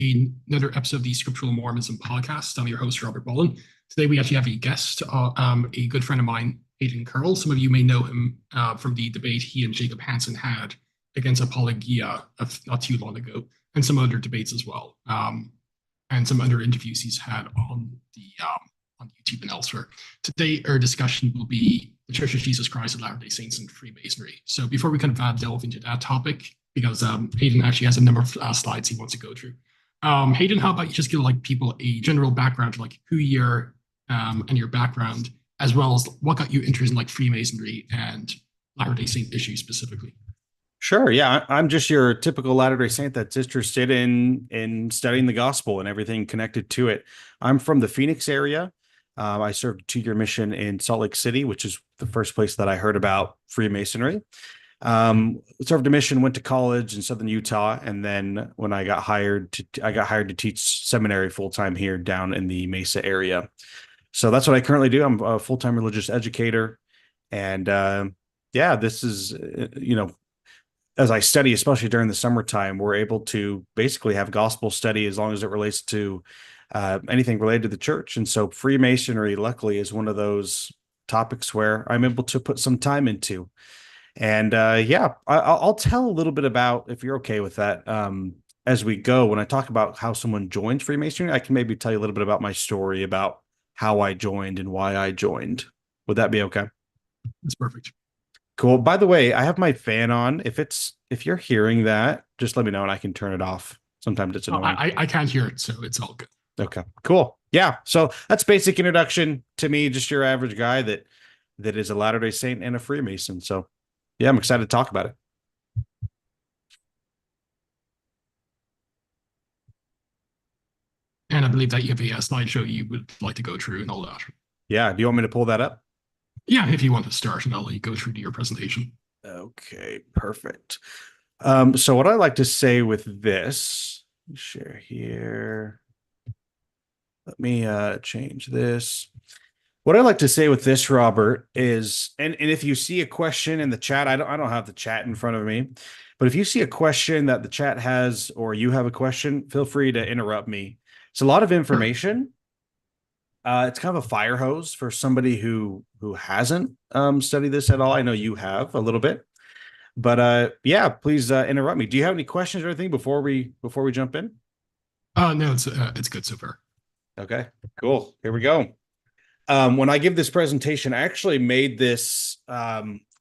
another episode of the Scriptural Mormonism podcast. I'm your host, Robert Bolin. Today, we actually have a guest, a good friend of mine, Hayden Carroll. Some of you may know him from the debate he and Jacob Hansen had against Apologia not too long ago, and some other debates as well, and some other interviews he's had on YouTube and elsewhere. Today, our discussion will be the Church of Jesus Christ of Latter-day Saints and Freemasonry. So before we kind of delve into that topic, because Hayden actually has a number of slides he wants to go through. Hayden, how about you just give people a general background, like who you're and your background, as well as what got you interested in Freemasonry and Latter-day Saint issues specifically. Sure. Yeah, I'm just your typical Latter-day Saint that's interested in studying the gospel and everything connected to it. I'm from the Phoenix area. I served a 2-year mission in Salt Lake City, which is the first place that I heard about Freemasonry. Served a mission, went to college in Southern Utah, and then when I got hired to teach seminary full time here down in the Mesa area. So that's what I currently do. I'm a full-time religious educator, and this is as I study, especially during the summertime, we're able to basically have gospel study as long as it relates to anything related to the church. And so Freemasonry, luckily, is one of those topics where I'm able to put some time into. And I'll tell a little bit about, if you're okay with that, as we go. When I talk about how someone joins Freemasonry, I can maybe tell you a little bit about my story about how I joined and why I joined. Would that be okay? That's perfect. Cool. By the way, I have my fan on. If you're hearing that, just let me know and I can turn it off. Sometimes it's annoying. I can't hear it, so it's all good. Okay, cool. Yeah. So that's basic introduction to me, just your average guy that is a Latter-day Saint and a Freemason. So yeah, I'm excited to talk about it. And I believe that you have a slideshow you would like to go through and all that. Yeah. Do you want me to pull that up? Yeah, if you want to start, and I'll let you go through to your presentation. Okay, perfect. So what I like to say with this, share here. Let me change this. What I like to say with this, Robert, is, and if you see a question in the chat, I don't have the chat in front of me, but if you see a question that the chat has, or you have a question, feel free to interrupt me. It's a lot of information. It's kind of a fire hose for somebody who hasn't studied this at all. I know you have a little bit, but please interrupt me. Do you have any questions or anything before we jump in? No, it's good so far. Okay, cool. Here we go. When I give this presentation, I actually made this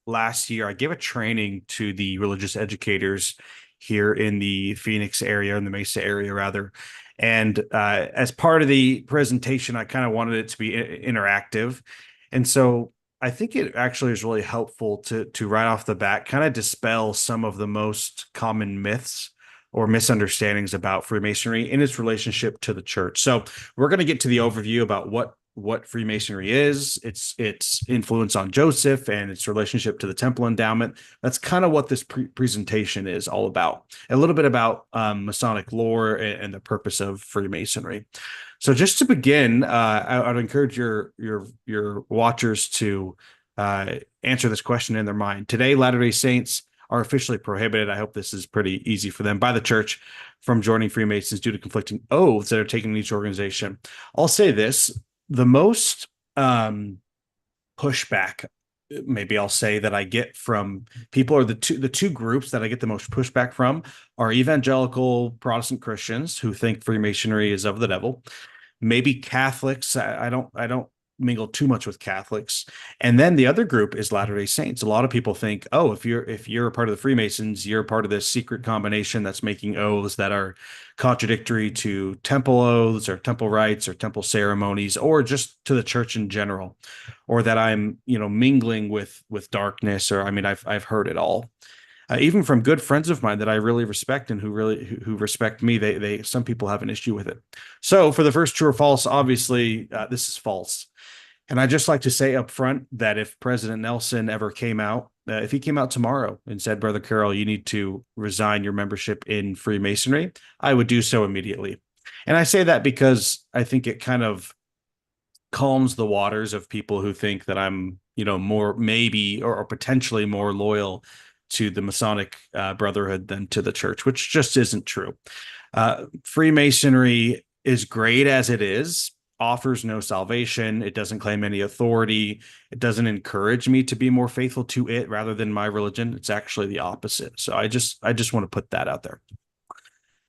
last year. I gave a training to the religious educators here in the Phoenix area, in the Mesa area, rather. And as part of the presentation, I kind of wanted it to be interactive. And so I think it actually is really helpful to right off the bat kind of dispel some of the most common myths or misunderstandings about Freemasonry in its relationship to the church. So we're going to get to the overview about what Freemasonry is, its influence on Joseph, and its relationship to the Temple Endowment. That's kind of what this presentation is all about. A little bit about Masonic lore and the purpose of Freemasonry. So just to begin, I'd encourage your watchers to answer this question in their mind. Today, Latter-day Saints are officially prohibited. I hope this is pretty easy for them by the church from joining Freemasons due to conflicting oaths that are taken in each organization. I'll say this. The most pushback, maybe I'll say, that I get from people, or the two groups that I get the most pushback from, are evangelical Protestant Christians who think Freemasonry is of the devil. Maybe Catholics. I don't mingle too much with Catholics. And then the other group is Latter-day Saints. A lot of people think, oh, if you're a part of the Freemasons, you're part of this secret combination that's making oaths that are contradictory to temple oaths or temple rites or temple ceremonies, or just to the church in general, or that I'm, mingling with darkness, or I've heard it all. Even from good friends of mine that I really respect and who respect me, they some people have an issue with it. So for the first true or false, obviously this is false. And I just like to say up front that if President Nelson ever came out, if he came out tomorrow and said, Brother Carroll, you need to resign your membership in Freemasonry, I would do so immediately. And I say that because I think it kind of calms the waters of people who think that I'm, more maybe or potentially more loyal to the Masonic Brotherhood than to the church, which just isn't true. Freemasonry is great as it is, offers no salvation. It doesn't claim any authority. It doesn't encourage me to be more faithful to it rather than my religion. It's actually the opposite. So I just want to put that out there.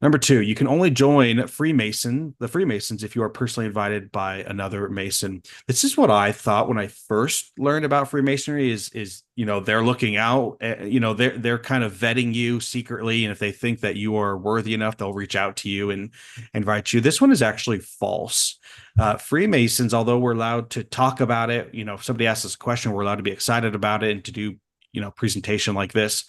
Number two, you can only join the Freemasons, if you are personally invited by another Mason. This is what I thought when I first learned about Freemasonry is, they're looking out, they're kind of vetting you secretly. And if they think that you are worthy enough, they'll reach out to you and invite you. This one is actually false. Freemasons, although we're allowed to talk about it, if somebody asks us a question, we're allowed to be excited about it and to do, presentation like this.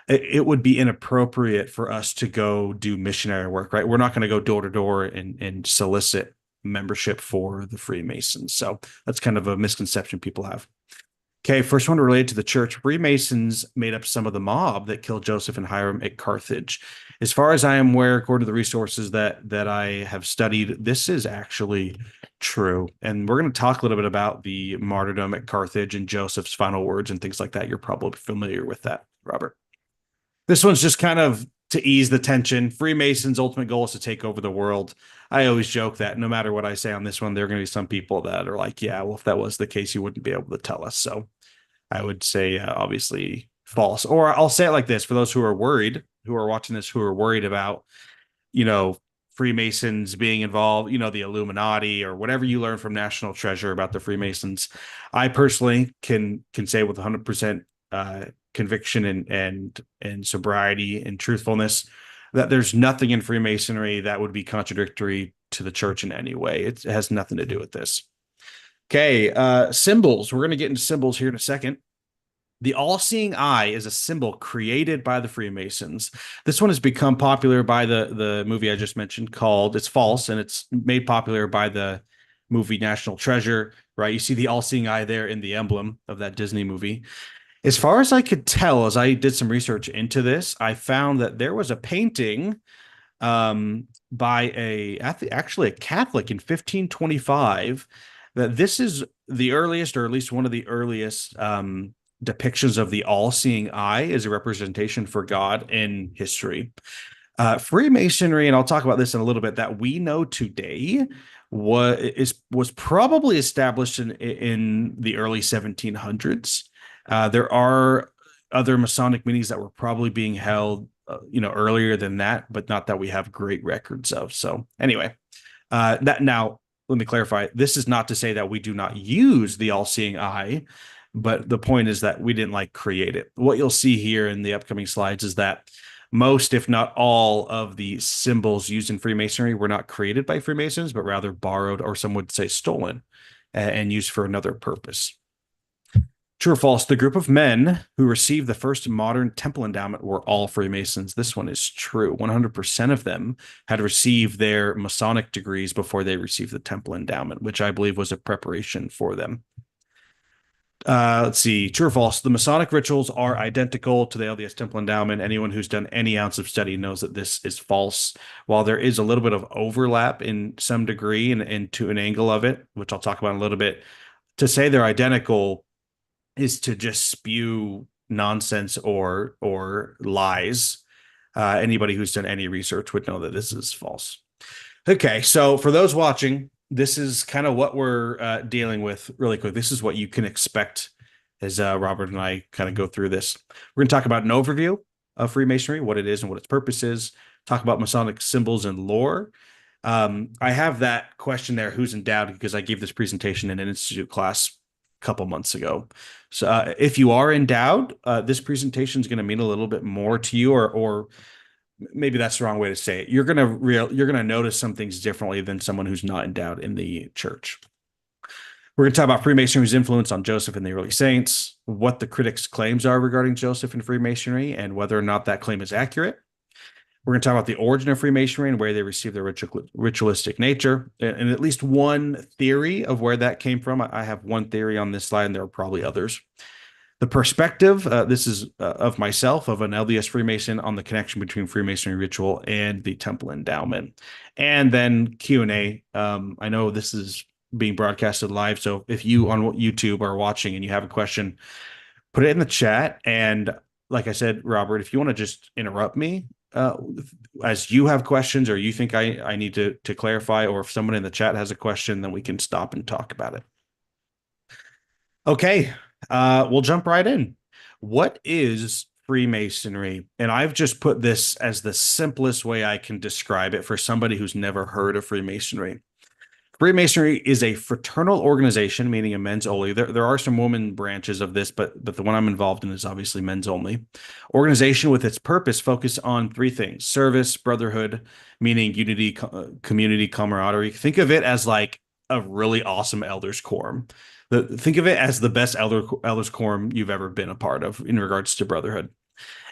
It would be inappropriate for us to go do missionary work, right? We're not going to go door to door and solicit membership for the Freemasons. So that's kind of a misconception people have. Okay, first one related to the church. Freemasons made up some of the mob that killed Joseph and Hiram at Carthage. As far as I am aware, according to the resources that I have studied, this is actually true. And we're going to talk a little bit about the martyrdom at Carthage and Joseph's final words and things like that. You're probably familiar with that, Robert. This one's just kind of to ease the tension. Freemasons' ultimate goal is to take over the world. I always joke that no matter what I say on this one, there are going to be some people that are like, yeah, well, if that was the case, you wouldn't be able to tell us. So I would say, obviously, false. Or I'll say it like this for those who are worried, who are watching this, who are worried about, Freemasons being involved, the Illuminati or whatever you learn from National Treasure about the Freemasons. I personally can say with 100% conviction and sobriety and truthfulness that there's nothing in Freemasonry that would be contradictory to the church in any way. It has nothing to do with this. Okay, symbols. We're going to get into symbols here in a second. The all-seeing eye is a symbol created by the Freemasons. This one has become popular by the movie I just mentioned called It's False, and it's made popular by the movie National Treasure, right? You see the all-seeing eye there in the emblem of that Disney movie. As far as I could tell, as I did some research into this, I found that there was a painting by actually a Catholic in 1525, that this is the earliest, or at least one of the earliest depictions of the all-seeing eye as a representation for God in history. Freemasonry, and I'll talk about this in a little bit, that we know today was probably established in the early 1700s. There are other Masonic meetings that were probably being held, earlier than that, but not that we have great records of. So anyway, now let me clarify. This is not to say that we do not use the all-seeing eye, but the point is that we didn't create it. What you'll see here in the upcoming slides is that most, if not all, of the symbols used in Freemasonry were not created by Freemasons, but rather borrowed, or some would say stolen, and used for another purpose. True or false? The group of men who received the first modern temple endowment were all Freemasons. This one is true. 100% of them had received their Masonic degrees before they received the temple endowment, which I believe was a preparation for them. Let's see. True or false? The Masonic rituals are identical to the LDS temple endowment. Anyone who's done any ounce of study knows that this is false. While there is a little bit of overlap in some degree and to an angle of it, which I'll talk about in a little bit, to say they're identical is to just spew nonsense or lies. Anybody who's done any research would know that this is false. Okay, so for those watching, this is kind of what we're dealing with really quick. This is what you can expect as Robert and I kind of go through this. We're going to talk about an overview of Freemasonry, what it is and what its purpose is, talk about Masonic symbols and lore. I have that question there, who's endowed, because I gave this presentation in an institute class couple months ago. So if you are endowed, this presentation is going to mean a little bit more to you, or maybe that's the wrong way to say it. You're going to notice some things differently than someone who's not endowed in the church. We're going to talk about Freemasonry's influence on Joseph and the early saints, what the critics' claims are regarding Joseph and Freemasonry, and whether or not that claim is accurate. We're going to talk about the origin of Freemasonry and where they received their ritualistic nature, and at least one theory of where that came from. I have one theory on this slide, and there are probably others. The perspective, this is of myself, of an LDS Freemason, on the connection between Freemasonry ritual and the temple endowment. And then Q&A. I know this is being broadcasted live, so if you on YouTube are watching and you have a question, put it in the chat. And like I said, Robert, if you want to just interrupt me, as you have questions or you think I need to clarify, or if someone in the chat has a question, then we can stop and talk about it. Okay, we'll jump right in. What is Freemasonry? And I've just put this as the simplest way I can describe it for somebody who's never heard of Freemasonry. Freemasonry is a fraternal organization, meaning a men's only. There are some women branches of this, but the one I'm involved in is obviously men's only. Organization with its purpose focus on three things: service, brotherhood, meaning unity, community, camaraderie. Think of it as like a really awesome elders quorum. Think of it as the best elders quorum you've ever been a part of in regards to brotherhood.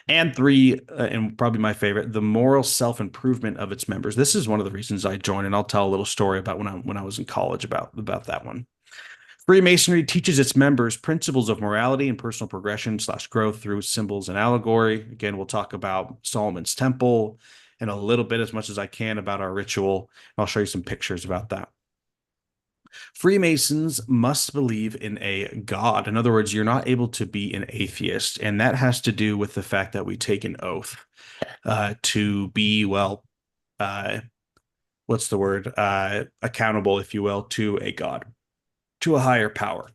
And three, and probably my favorite, the moral self-improvement of its members. This is one of the reasons I joined, and I'll tell a little story about when I was in college about that one. Freemasonry teaches its members principles of morality and personal progression / growth through symbols and allegory. Again, we'll talk about Solomon's Temple and a little bit, as much as I can, about our ritual. I'll show you some pictures about that. Freemasons must believe in a God. In other words, you're not able to be an atheist. And that has to do with the fact that we take an oath to be, well, what's the word? Accountable, if you will, to a God, to a higher power.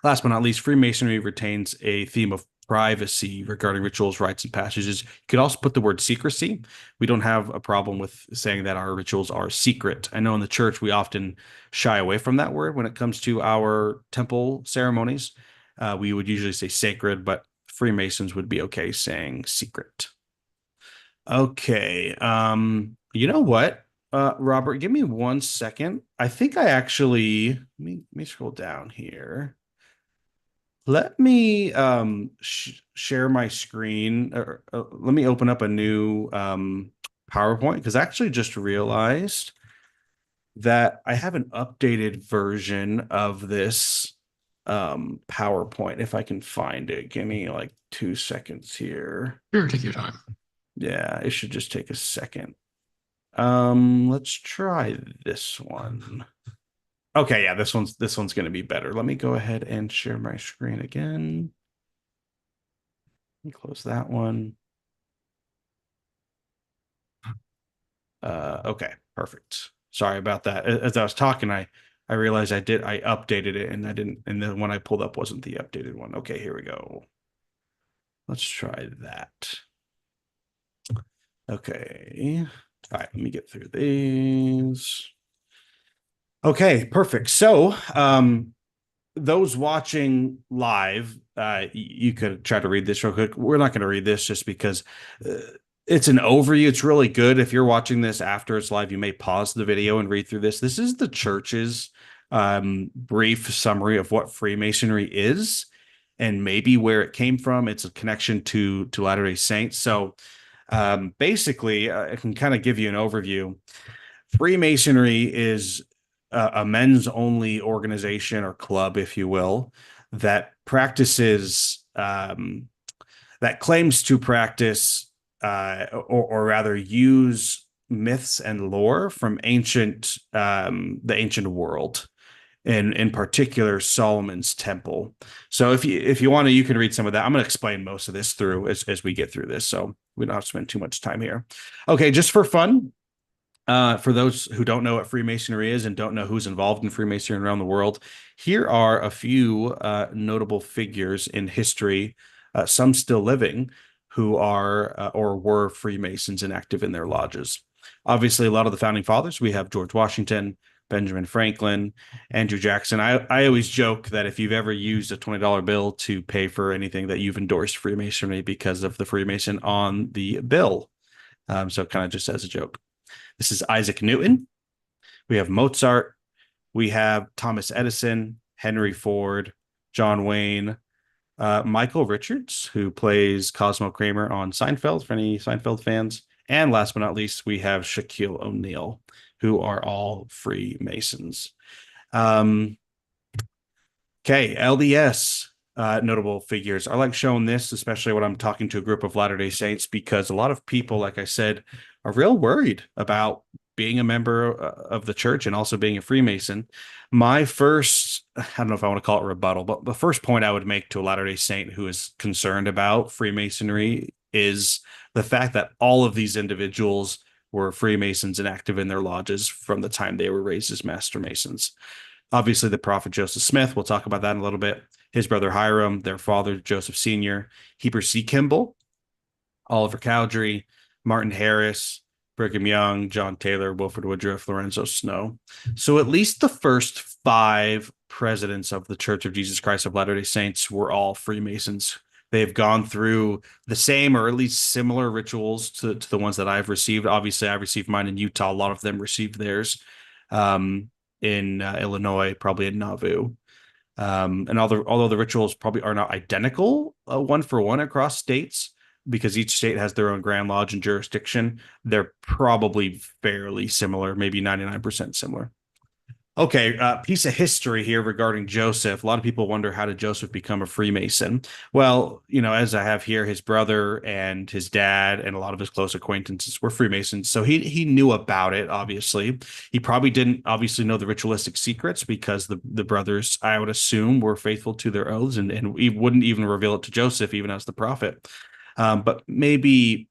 Last but not least, Freemasonry retains a theme of privacy regarding rituals, rites, and passages. You could also put the word secrecy. We don't have a problem with saying that our rituals are secret. I know in the church we often shy away from that word when it comes to our temple ceremonies. We would usually say sacred, but Freemasons would be okay saying secret. Okay. You know what, Robert, give me 1 second. I think I actually, let me scroll down here. Let me share my screen, or let me open up a new PowerPoint, because I actually just realized that I have an updated version of this PowerPoint, if I can find it. Give me like 2 seconds here. Sure, take your time. Yeah, it should just take a second. Let's try this one. Okay, yeah, this one's going to be better. Let me go ahead and share my screen again. Let me close that one. Okay, perfect. Sorry about that. As I was talking, I realized I updated it, and I didn't, and then when I pulled up wasn't the updated one. Okay, here we go. Let's try that. Okay. All right, let me get through these. Okay, perfect. So, those watching live, you could try to read this real quick. We're not going to read this just because it's an overview. It's really good. If you're watching this after it's live, you may pause the video and read through this. This is the church's brief summary of what Freemasonry is and maybe where it came from. It's a connection to Latter-day Saints. So basically, I can kind of give you an overview. Freemasonry is a men's only organization or club, if you will, that practices, that claims to practice, or rather use myths and lore from the ancient world, and in particular Solomon's Temple. So if you want to, you can read some of that. I'm going to explain most of this through as we get through this, so we don't have to spend too much time here. Okay, just for fun, for those who don't know what Freemasonry is and don't know who's involved in Freemasonry around the world, here are a few notable figures in history, some still living, who are or were Freemasons and active in their lodges. Obviously, a lot of the founding fathers, we have George Washington, Benjamin Franklin, Andrew Jackson. I always joke that if you've ever used a $20 bill to pay for anything, that you've endorsed Freemasonry because of the Freemason on the bill. So kind of just as a joke. This is Isaac Newton. We have Mozart. We have Thomas Edison, Henry Ford, John Wayne, Michael Richards, who plays Cosmo Kramer on Seinfeld, for any Seinfeld fans. And last but not least, we have Shaquille O'Neal, who are all Freemasons. Okay, LDS notable figures. I like showing this, especially when I'm talking to a group of Latter-day Saints, because a lot of people, like I said, are real worried about being a member of the church and also being a Freemason. My first, I don't know if I want to call it rebuttal, but the first point I would make to a Latter-day Saint who is concerned about Freemasonry is the fact that all of these individuals were Freemasons and active in their lodges from the time they were raised as Master Masons. Obviously, the prophet Joseph Smith, we'll talk about that in a little bit. His brother Hiram, their father Joseph Sr., Heber C. Kimball, Oliver Cowdery, Martin Harris, Brigham Young, John Taylor, Wilford Woodruff, Lorenzo Snow. So at least the first 5 presidents of the Church of Jesus Christ of Latter-day Saints were all Freemasons. They have gone through the same or at least similar rituals to the ones that I've received. Obviously, I received mine in Utah. A lot of them received theirs in Illinois, probably in Nauvoo. And although the rituals probably are not identical one for one across states, because each state has their own Grand Lodge and jurisdiction, they're probably fairly similar, maybe 99% similar. Okay, piece of history here regarding Joseph. A lot of people wonder, how did Joseph become a Freemason? Well, as I have here, his brother and his dad and a lot of his close acquaintances were Freemasons. So he knew about it, obviously. He probably didn't obviously know the ritualistic secrets, because the brothers, I would assume, were faithful to their oaths and he wouldn't even reveal it to Joseph, even as the prophet. But maybe,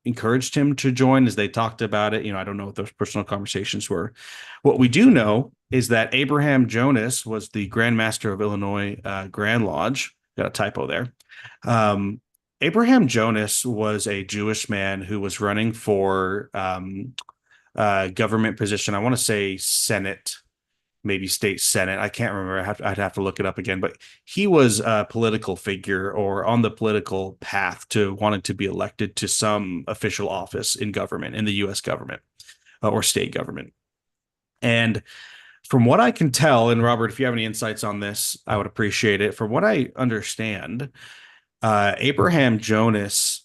encouraged him to join as they talked about it. I don't know what those personal conversations were. What we do know is that Abraham Jonas was the Grand Master of Illinois Grand Lodge. Got a typo there. Abraham Jonas was a Jewish man who was running for government position. I want to say Senate, maybe state Senate. I can't remember. I'd have to look it up again, but he was a political figure or on the political path to wanting to be elected to some official office in government, in the U.S. government or state government. And from what I can tell, and Robert, if you have any insights on this, I would appreciate it. From what I understand, Abraham Jonas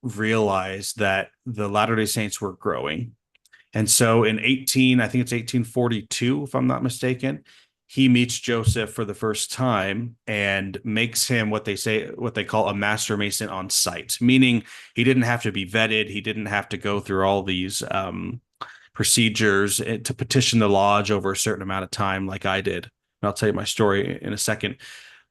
realized that the Latter-day Saints were growing. And so in I think it's 1842, if I'm not mistaken, he meets Joseph for the first time and makes him what they call a Master Mason on site, meaning he didn't have to be vetted. He didn't have to go through all these procedures to petition the lodge over a certain amount of time like I did. And I'll tell you my story in a second.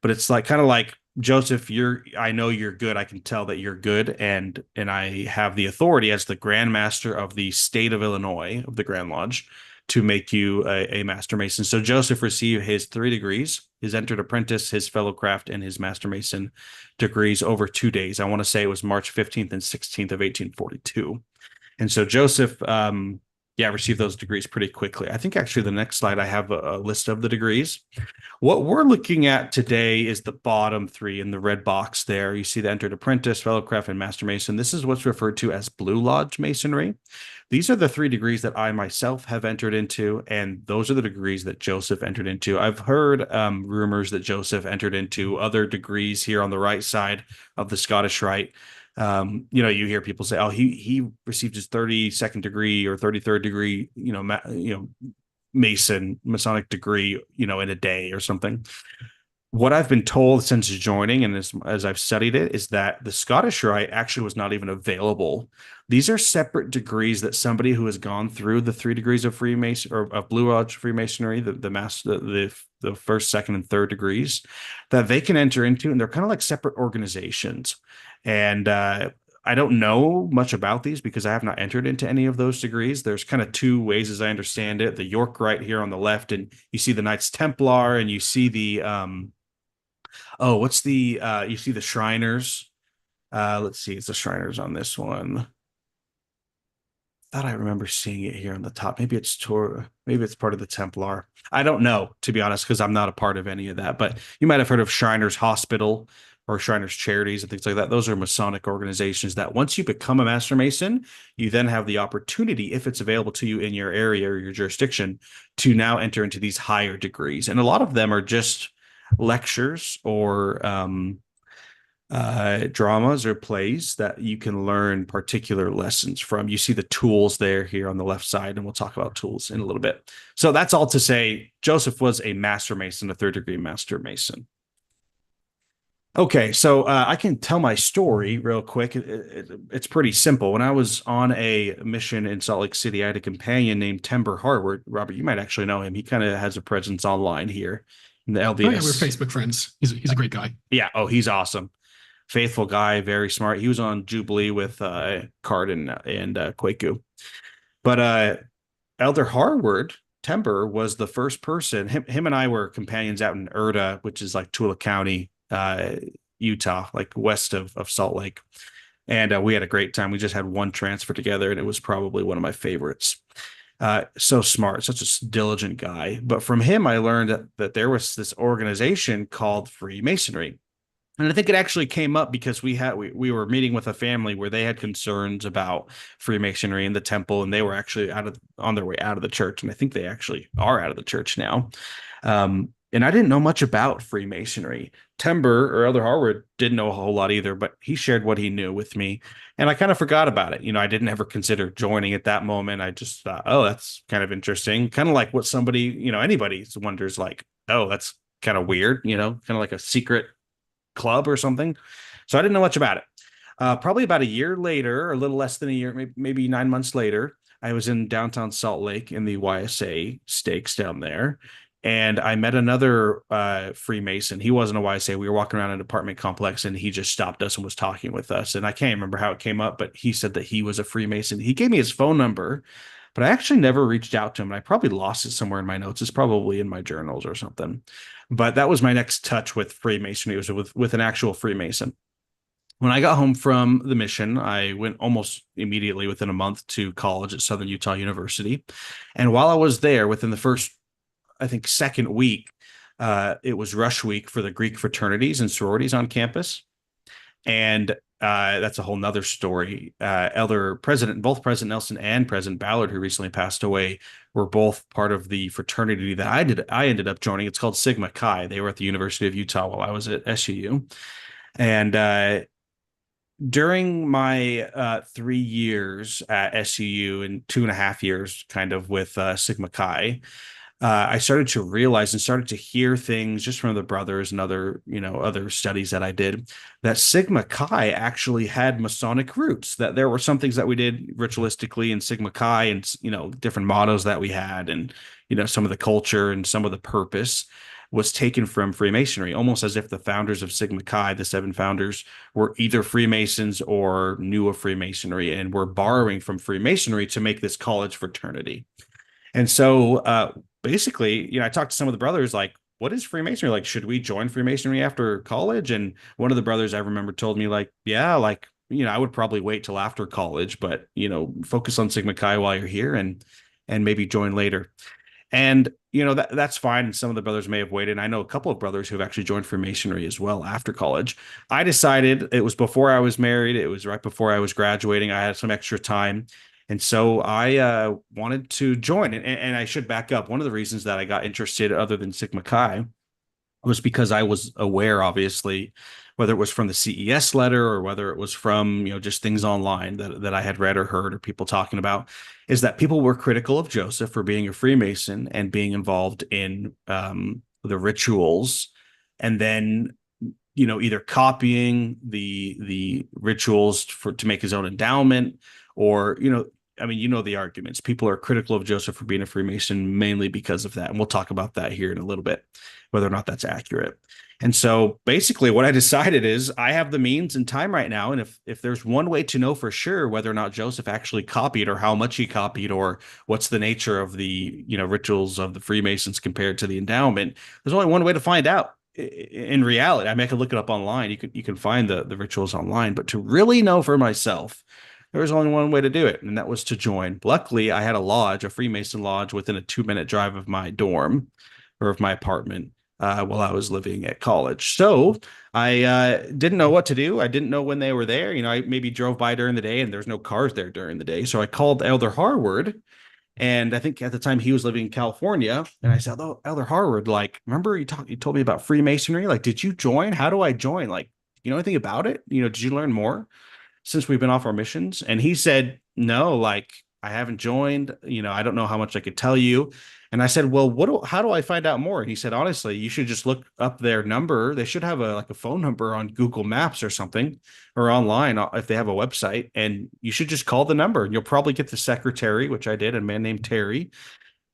But it's kind of like, Joseph, I know you're good. I can tell that you're good, and I have the authority as the Grand Master of the state of Illinois, of the Grand Lodge, to make you a Master Mason. So Joseph received his 3 degrees, his entered apprentice, his fellow craft, and his Master Mason degrees over 2 days. I want to say it was March 15th and 16th of 1842. And so Joseph, received those degrees pretty quickly. I think actually the next slide, I have a list of the degrees. What we're looking at today is the bottom 3 in the red box there. You see the entered apprentice, fellow craft, and Master Mason. This is what's referred to as Blue Lodge Masonry. These are the 3 degrees that I myself have entered into, and those are the degrees that Joseph entered into. I've heard rumors that Joseph entered into other degrees here on the right side of the Scottish Rite. You hear people say, "Oh, he received his 32nd degree or 33rd degree, Masonic degree, in a day or something." What I've been told since joining, and as I've studied it, is that the Scottish Rite actually was not even available. These are separate degrees that somebody who has gone through the 3 degrees of Freemason or of Blue Lodge Freemasonry, the first, second, and third degrees, that they can enter into, and they're kind of like separate organizations. And I don't know much about these because I have not entered into any of those degrees. There's kind of 2 ways, as I understand it. The York Rite here on the left, and you see the Knights Templar, and you see the you see the Shriners. Let's see, it's the Shriners on this one. Thought I remember seeing it here on the top. Maybe it's part of the Templar. I don't know, to be honest, because I'm not a part of any of that. But you might have heard of Shriners Hospital or Shriners Charities and things like that. Those are Masonic organizations that once you become a Master Mason, you then have the opportunity, if it's available to you in your area or your jurisdiction, to now enter into these higher degrees. And a lot of them are just lectures or dramas or plays that you can learn particular lessons from. You see the tools there here on the left side, and we'll talk about tools in a little bit. So that's all to say, Joseph was a Master Mason, a 3rd degree Master Mason. Okay, so I can tell my story real quick. It's pretty simple. When I was on a mission in Salt Lake City, I had a companion named Timber Harward. Robert, you might actually know him. He kind of has a presence online here in the LDS. Oh, yeah, we're Facebook friends. He's a great guy. Yeah. Oh, he's awesome. faithful guy, very smart. He was on Jubilee with Card and Kwaku. But Elder Harward Timber was the first person. Him and I were companions out in Erda, which is like Tooele County, Utah, like west of Salt Lake. And we had a great time. We just had one transfer together, and it was probably one of my favorites. So smart, such a diligent guy. But from him, I learned that there was this organization called Freemasonry. And I think it actually came up because we were meeting with a family where they had concerns about Freemasonry in the temple, and they were actually on their way out of the church. And I think they actually are out of the church now. And I didn't know much about Freemasonry. Timber or Elder Harwood didn't know a whole lot either, but he shared what he knew with me. And I kind of forgot about it. I didn't ever consider joining at that moment. I just thought, oh, that's kind of interesting. Kind of like what somebody, anybody wonders, like, oh, that's kind of weird, kind of like a secret club or something. So I didn't know much about it. Probably about a year later, or a little less than a year, maybe 9 months later, I was in downtown Salt Lake in the YSA stakes down there. And I met another Freemason. He wasn't a YSA. We were walking around an apartment complex, and he just stopped us and was talking with us. And I can't remember how it came up, but he said that he was a Freemason. He gave me his phone number, but I actually never reached out to him. And I probably lost it somewhere in my notes. It's probably in my journals or something. But that was my next touch with Freemasonry. It was with an actual Freemason. When I got home from the mission, I went almost immediately within a month to college at Southern Utah University. And while I was there, within the first, I think, second week, it was rush week for the Greek fraternities and sororities on campus. And that's a whole nother story. Both President Nelson and President Ballard, who recently passed away, were both part of the fraternity that I ended up joining. It's called Sigma Chi. They were at the University of Utah while I was at SUU. And during my 3 years at SUU and 2.5 years kind of with Sigma Chi, I started to realize and started to hear things just from the brothers and other studies that I did, that Sigma Chi actually had Masonic roots, that there were some things that we did ritualistically in Sigma Chi and, different mottos that we had, and, some of the culture and some of the purpose was taken from Freemasonry, almost as if the founders of Sigma Chi, the 7 founders, were either Freemasons or knew of Freemasonry and were borrowing from Freemasonry to make this college fraternity. And so basically, I talked to some of the brothers, like, what is Freemasonry? Like, should we join Freemasonry after college? And one of the brothers I remember told me, like, yeah, like, I would probably wait till after college, but, focus on Sigma Chi while you're here and maybe join later. And, that's fine. And some of the brothers may have waited. And I know a couple of brothers who have actually joined Freemasonry as well after college. I decided, it was before I was married. It was right before I was graduating. I had some extra time. And so I wanted to join. And I should back up. One of the reasons that I got interested, other than Sigma Chi, was because I was aware, obviously, whether it was from the CES letter or whether it was from, just things online that I had read or heard or people talking about, is that people were critical of Joseph for being a Freemason and being involved in the rituals, and then, either copying the rituals to make his own endowment, or, the arguments. People are critical of Joseph for being a Freemason mainly because of that. And we'll talk about that here in a little bit, whether or not that's accurate. And so basically what I decided is I have the means and time right now. And if there's one way to know for sure whether or not Joseph actually copied, or how much he copied, or what's the nature of the, rituals of the Freemasons compared to the endowment, there's only one way to find out. In reality, I mean, I can look it up online. You can find the rituals online, but to really know for myself, there was only one way to do it, and that was to join. Luckily, I had a Freemason lodge, within a 2-minute drive of my dorm or of my apartment while I was living at college. So I didn't know what to do. I didn't know when they were there. I maybe drove by during the day, and there's no cars there during the day. So I called Elder Harward, and I think at the time he was living in California. And I said, "Oh, Elder Harward, like, remember you told me about Freemasonry? Like, did you join? How do I join? Like, you know anything about it? Did you learn more since we've been off our missions?" And he said, "No, like, I haven't joined. I don't know how much I could tell you." And I said, "Well, how do I find out more?" And he said, "Honestly, you should just look up their number. They should have a phone number on Google Maps or something, or online if they have a website. And you should just call the number, and you'll probably get the secretary," which I did, a man named Terry.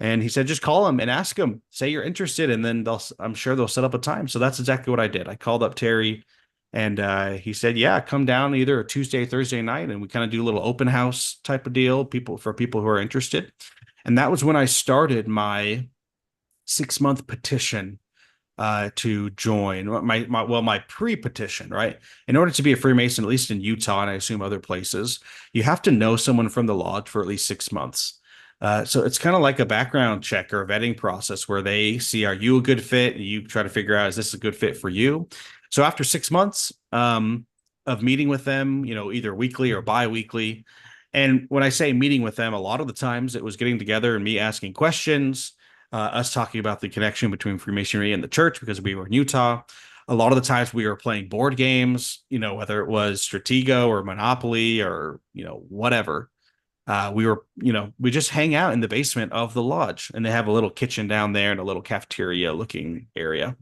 And he said, "Just call him and ask him, say you're interested, and then I'm sure they'll set up a time." So that's exactly what I did. I called up Terry. And he said, yeah, come down either a Tuesday, Thursday night, and we kind of do a little open house type of deal, for people who are interested. And that was when I started my 6-month petition to join my pre-petition, right? In order to be a Freemason, at least in Utah, and I assume other places, you have to know someone from the lodge for at least 6 months. So it's kind of like a background check or a vetting process where they see, are you a good fit? And you try to figure out, is this a good fit for you? So after 6 months of meeting with them, either weekly or bi-weekly, and when I say meeting with them, a lot of the times it was getting together and me asking questions, us talking about the connection between Freemasonry and the church because we were in Utah. A lot of the times we were playing board games, whether it was Stratego or Monopoly or, whatever. We just hang out in the basement of the lodge, and they have a little kitchen down there and a little cafeteria looking area,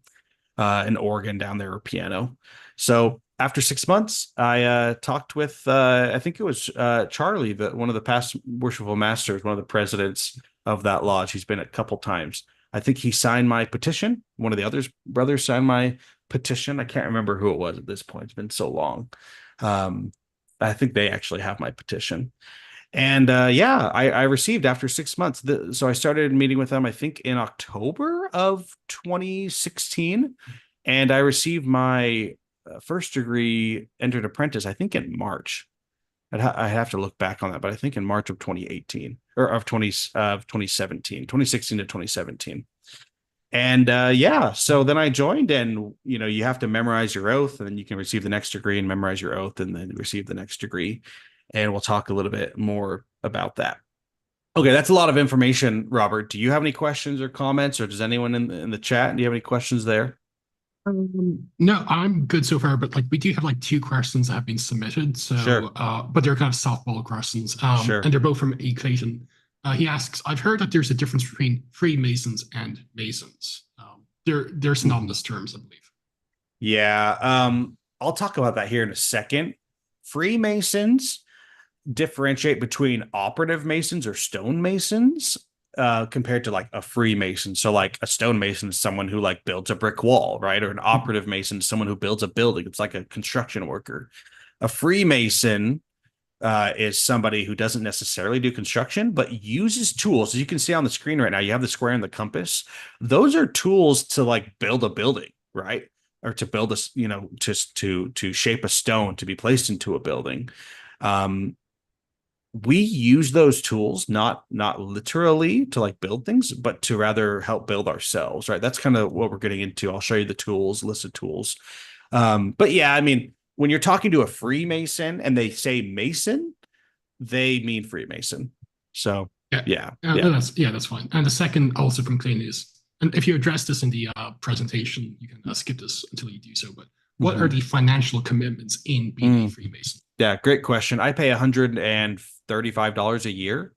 an organ down there, or piano. So after 6 months, I talked with, I think it was Charlie, one of the past worshipful masters, one of the presidents of that lodge. He's been a couple times. I think he signed my petition. One of the other brothers signed my petition. I can't remember who it was at this point. It's been so long. I think they actually have my petition. And I received after 6 months. So I started meeting with them, I think, in October of 2016. And I received my first degree, entered apprentice, I think in March. I have to look back on that, but I think in March of 2018 or of 2017, 2016 to 2017. And so then I joined, and you have to memorize your oath, and then you can receive the next degree and memorize your oath and then receive the next degree. And we'll talk a little bit more about that. Okay, that's a lot of information, Robert. Do you have any questions or comments, or does anyone in the chat? Do you have any questions there? No, I'm good so far, but we do have two questions that have been submitted. So, Sure. But they're kind of softball questions. Sure. And they're both from A. Clayton. He asks, I've heard that there's a difference between Freemasons and Masons. They're synonymous terms, I believe. Yeah. I'll talk about that here in a second. Freemasons differentiate between operative Masons or stonemasons compared to a Freemason. So a stonemason is someone who builds a brick wall, right? Or an operative Mason is someone who builds a building. It's like a construction worker. A Freemason is somebody who doesn't necessarily do construction, but uses tools. As you can see on the screen right now, you have the square and the compass. Those are tools to build a building, right? Or to build to shape a stone to be placed into a building. We use those tools not literally to build things, but to rather help build ourselves, right? That's kind of what we're getting into. I'll show you the tools, list of tools. But yeah, I mean, when you're talking to a Freemason and they say Mason, they mean Freemason. So yeah. That's fine. And the second also from Clayton is, and if you address this in the presentation, you can skip this until you do so. But what are the financial commitments in being a Freemason? Yeah, great question. I pay $135 a year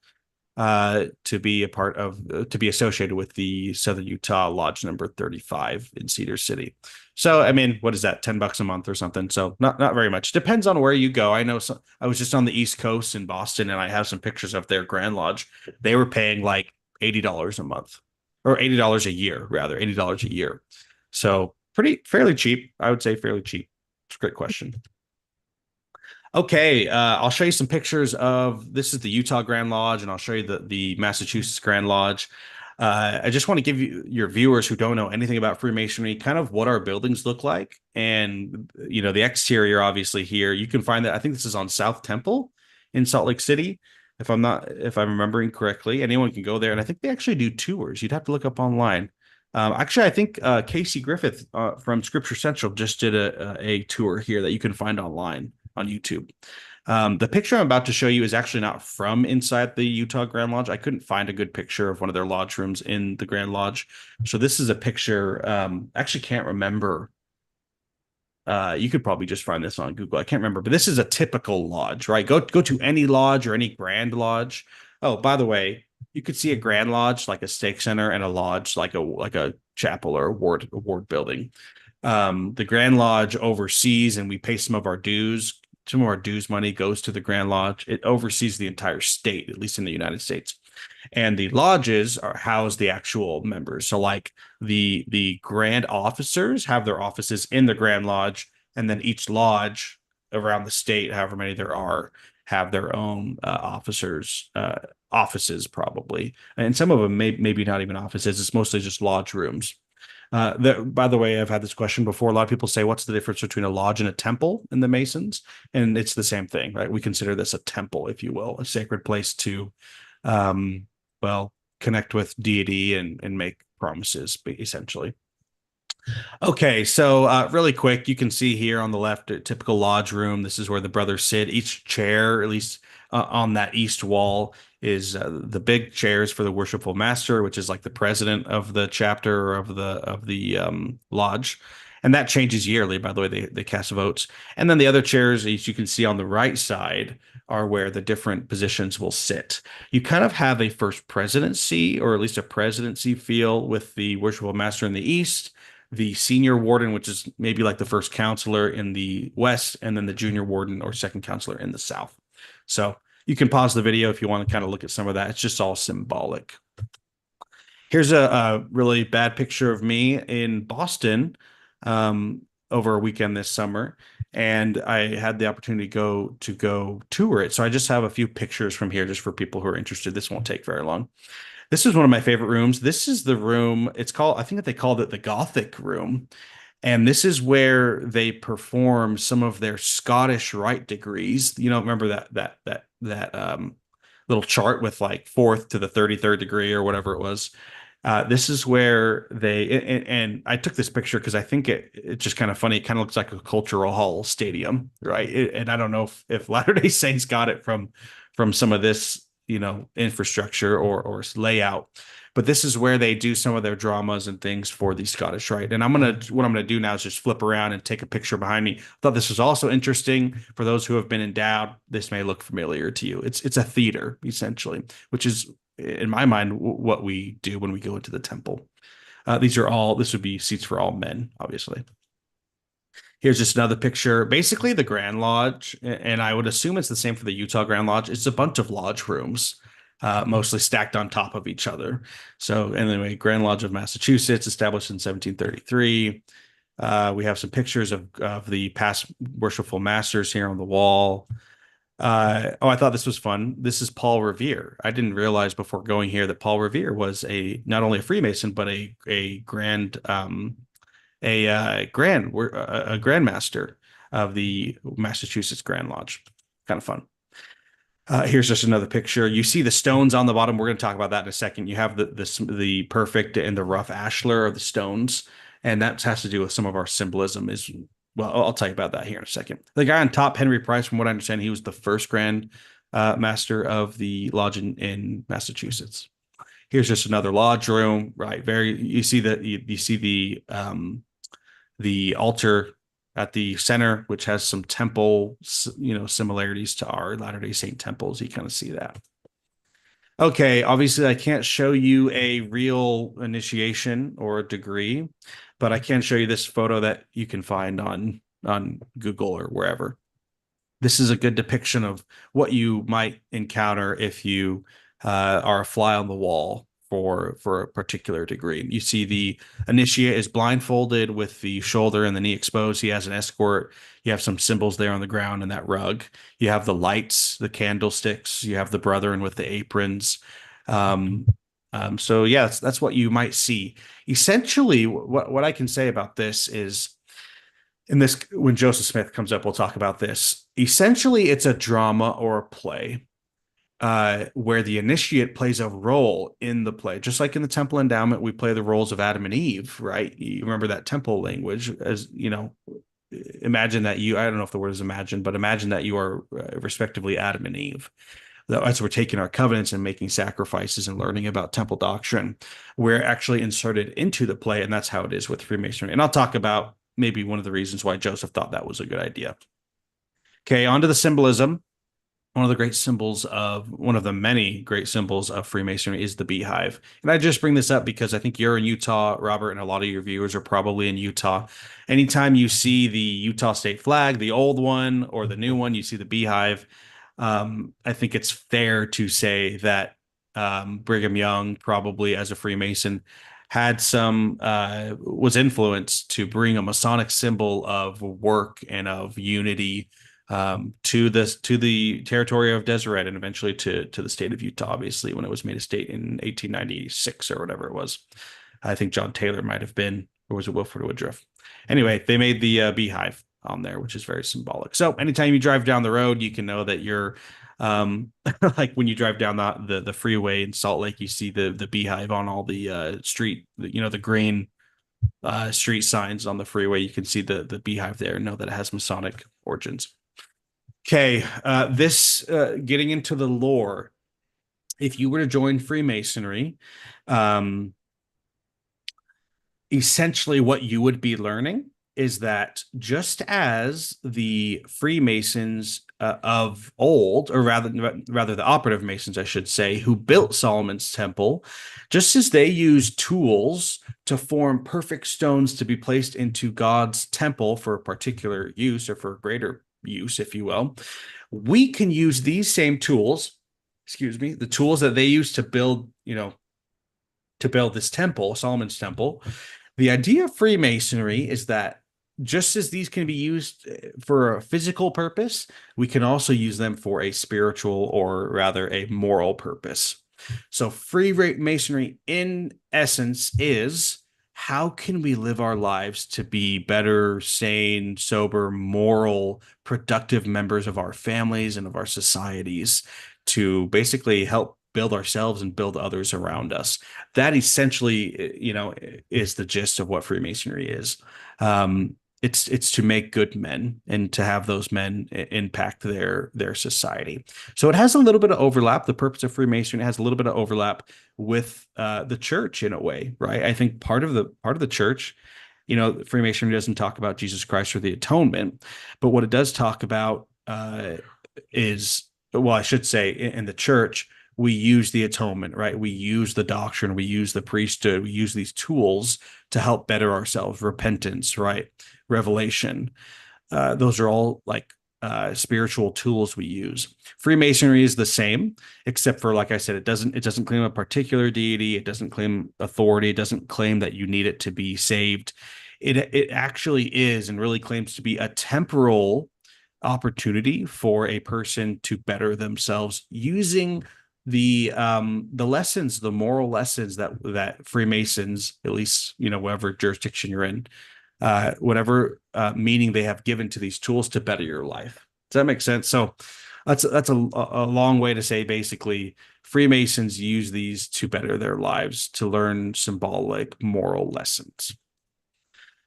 to be a part of, to be associated with the Southern Utah Lodge number 35 in Cedar City. So, I mean, what is that? $10 a month or something. So not very much. Depends on where you go. I know I was just on the East Coast in Boston, and I have some pictures of their Grand Lodge. They were paying $80 a month, or $80 a year, rather, $80 a year. So fairly cheap. I would say fairly cheap. It's a great question. Okay, I'll show you some pictures of, this is the Utah Grand Lodge, and I'll show you the Massachusetts Grand Lodge. I just want to give you, your viewers who don't know anything about Freemasonry, kind of what our buildings look like. And, the exterior, obviously here, you can find that, I think this is on South Temple in Salt Lake City. If I'm remembering correctly, anyone can go there. And I think they actually do tours. You'd have to look up online. Actually, I think Casey Griffith from Scripture Central just did a tour here that you can find online on YouTube. The picture I'm about to show you is actually not from inside the Utah Grand Lodge. I couldn't find a good picture of one of their lodge rooms in the Grand Lodge. So this is a picture, actually can't remember. You could probably just find this on Google. I can't remember, but this is a typical lodge, right? Go to any lodge or any Grand Lodge. Oh, by the way, you could see a Grand Lodge, like a stake center, and a lodge, like a chapel or a ward building. The Grand Lodge oversees, and we pay some of our dues. Some of our dues money goes to the Grand Lodge. It oversees the entire state, at least in the United States. And the lodges house the actual members. So the grand officers have their offices in the Grand Lodge, and then each lodge around the state, however many there are, have their own offices probably, and some of them maybe not even offices. It's mostly just lodge rooms. By the way, I've had this question before. A lot of people say, what's the difference between a lodge and a temple in the Masons? And it's the same thing, right? We consider this a temple, if you will, a sacred place to, um, well, connect with deity and make promises, essentially. Okay, so really quick, you can see here on the left, a typical lodge room. This is where the brothers sit. Each chair, at least on that east wall, is the big chairs for the worshipful master, which is like the president of the chapter or of the lodge, and that changes yearly. By the way, they cast votes, and then the other chairs, as you can see on the right side, are where the different positions will sit. You kind of have a first presidency, or at least a presidency feel, with the worshipful master in the east, the senior warden, which is maybe like the first counselor in the west, and then the junior warden or second counselor in the south. So you can pause the video if you want to kind of look at some of that. It's just all symbolic. Here's a really bad picture of me in Boston over a weekend this summer, and I had the opportunity to go tour it. So I just have a few pictures from here just for people who are interested. This won't take very long. This is one of my favorite rooms. This is the room. It's called, I think that they called it the Gothic room. And this is where they perform some of their Scottish Rite degrees. You know, remember that little chart with like fourth to the 33rd degree or whatever it was. This is where and I took this picture because I think it's just kind of funny. It kind of looks like a cultural hall stadium, right? And I don't know if Latter-day Saints got it from some of this, infrastructure or layout, but this is where they do some of their dramas and things for the Scottish Rite. And what I'm gonna do now is just flip around and take a picture behind me. Thought this was also interesting for those who have been endowed. This may look familiar to you. It's a theater essentially, which is in my mind what we do when we go into the temple. This would be seats for all men, obviously. Here's just another picture. Basically, the Grand Lodge, and I would assume it's the same for the Utah Grand Lodge. It's a bunch of lodge rooms, mostly stacked on top of each other. So, anyway, Grand Lodge of Massachusetts, established in 1733. We have some pictures of the past worshipful masters here on the wall. I thought this was fun. This is Paul Revere. I didn't realize before going here that Paul Revere was not only a Freemason but a grandmaster of the Massachusetts Grand Lodge. Kind of fun. Here's just another picture. You see the stones on the bottom. We're going to talk about that in a second. You have the perfect and the rough ashlar of the stones, and that has to do with some of our symbolism. Well, I'll tell you about that here in a second. The guy on top, Henry Price, from what I understand, he was the first grand master of the lodge in Massachusetts. Here's just another lodge room, right? You see the altar at the center, which has some temple, similarities to our Latter-day Saint temples. You kind of see that. Okay, obviously I can't show you a real initiation or a degree, but I can show you this photo that you can find on Google or wherever. This is a good depiction of what you might encounter if you are a fly on the wall for a particular degree. You see the initiate is blindfolded with the shoulder and the knee exposed. He has an escort. You have some symbols there on the ground and that rug. You have the lights, the candlesticks. You have the brethren with the aprons. So yeah, that's what you might see. Essentially, what I can say about this is, when Joseph Smith comes up, we'll talk about this. Essentially, it's a drama or a play. Where the initiate plays a role in the play, just like in the temple endowment, we play the roles of Adam and Eve, right? You remember that temple language, as imagine that I don't know if the word is imagine, but imagine that you are respectively Adam and Eve. As we're taking our covenants and making sacrifices and learning about temple doctrine, we're actually inserted into the play, and that's how it is with Freemasonry. And I'll talk about maybe one of the reasons why Joseph thought that was a good idea. Okay, on to the symbolism. One of the many great symbols of Freemasonry is the beehive. And I just bring this up because I think you're in Utah, Robert, and a lot of your viewers are probably in Utah. Anytime you see the Utah state flag, the old one or the new one, you see the beehive. I think it's fair to say that Brigham Young, probably as a Freemason, had some was influenced to bring a Masonic symbol of work and of unity to the territory of Deseret and eventually to the state of Utah, obviously, when it was made a state in 1896 or whatever it was. I think John Taylor might have been, or was it Wilford Woodruff? Anyway, they made the beehive on there, which is very symbolic. So anytime you drive down the road, you can know that you're like when you drive down the freeway in Salt Lake, you see the beehive on all the street, the green street signs on the freeway. You can see the beehive there and know that it has Masonic origins. Okay, this getting into the lore. If you were to join Freemasonry, essentially what you would be learning is that just as the Freemasons of old, or rather the operative Masons, I should say, who built Solomon's temple, just as they used tools to form perfect stones to be placed into God's temple for a particular use or for greater use, if you will, we can use these same tools, the tools that they used to build, to build this temple, Solomon's temple. The idea of Freemasonry is that just as these can be used for a physical purpose, we can also use them for a spiritual, or rather a moral purpose. So Freemasonry in essence is, how can we live our lives to be better, sane, sober, moral, productive members of our families and of our societies, to basically help build ourselves and build others around us. That essentially, is the gist of what Freemasonry is. It's to make good men and to have those men impact their society. So it has a little bit of overlap. The purpose of Freemasonry has a little bit of overlap with the church in a way, right? I think part of the church, Freemasonry doesn't talk about Jesus Christ or the atonement, but what it does talk about is, well, I should say, in the church, we use the atonement, right? We use the doctrine, we use the priesthood, we use these tools to help better ourselves. Repentance, right? Revelation. Those are all like spiritual tools we use. Freemasonry is the same, except for, like I said, it doesn't claim a particular deity. It doesn't claim authority. It doesn't claim that you need it to be saved. It actually is, and really claims to be, a temporal opportunity for a person to better themselves using the lessons, the moral lessons that Freemasons, at least, whatever jurisdiction you're in, whatever meaning they have given to these tools to better your life. Does that make sense? So that's a long way to say, basically, Freemasons use these to better their lives, to learn symbolic moral lessons.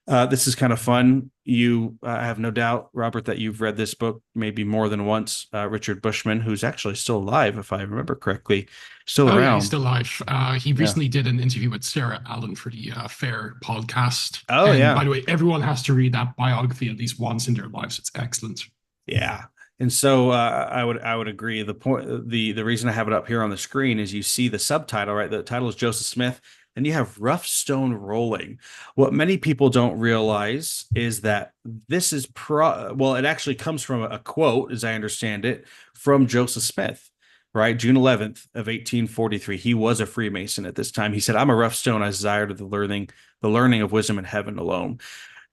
This is kind of fun. I have no doubt, Robert, that you've read this book maybe more than once. Richard Bushman, who's actually still alive, if I remember correctly, still around. Yeah, he's still alive. He recently did an interview with Sarah Allen for the Fair podcast. Oh, and yeah. By the way, everyone has to read that biography at least once in their lives. It's excellent. Yeah. And so I would agree. The reason I have it up here on the screen is you see the subtitle, right? The title is Joseph Smith. And you have rough stone rolling. What many people don't realize is that this is it actually comes from a quote, as I understand it, from Joseph Smith, right? June 11th of 1843. He was a Freemason at this time. He said, "I'm a rough stone. I desire the learning of wisdom in heaven alone."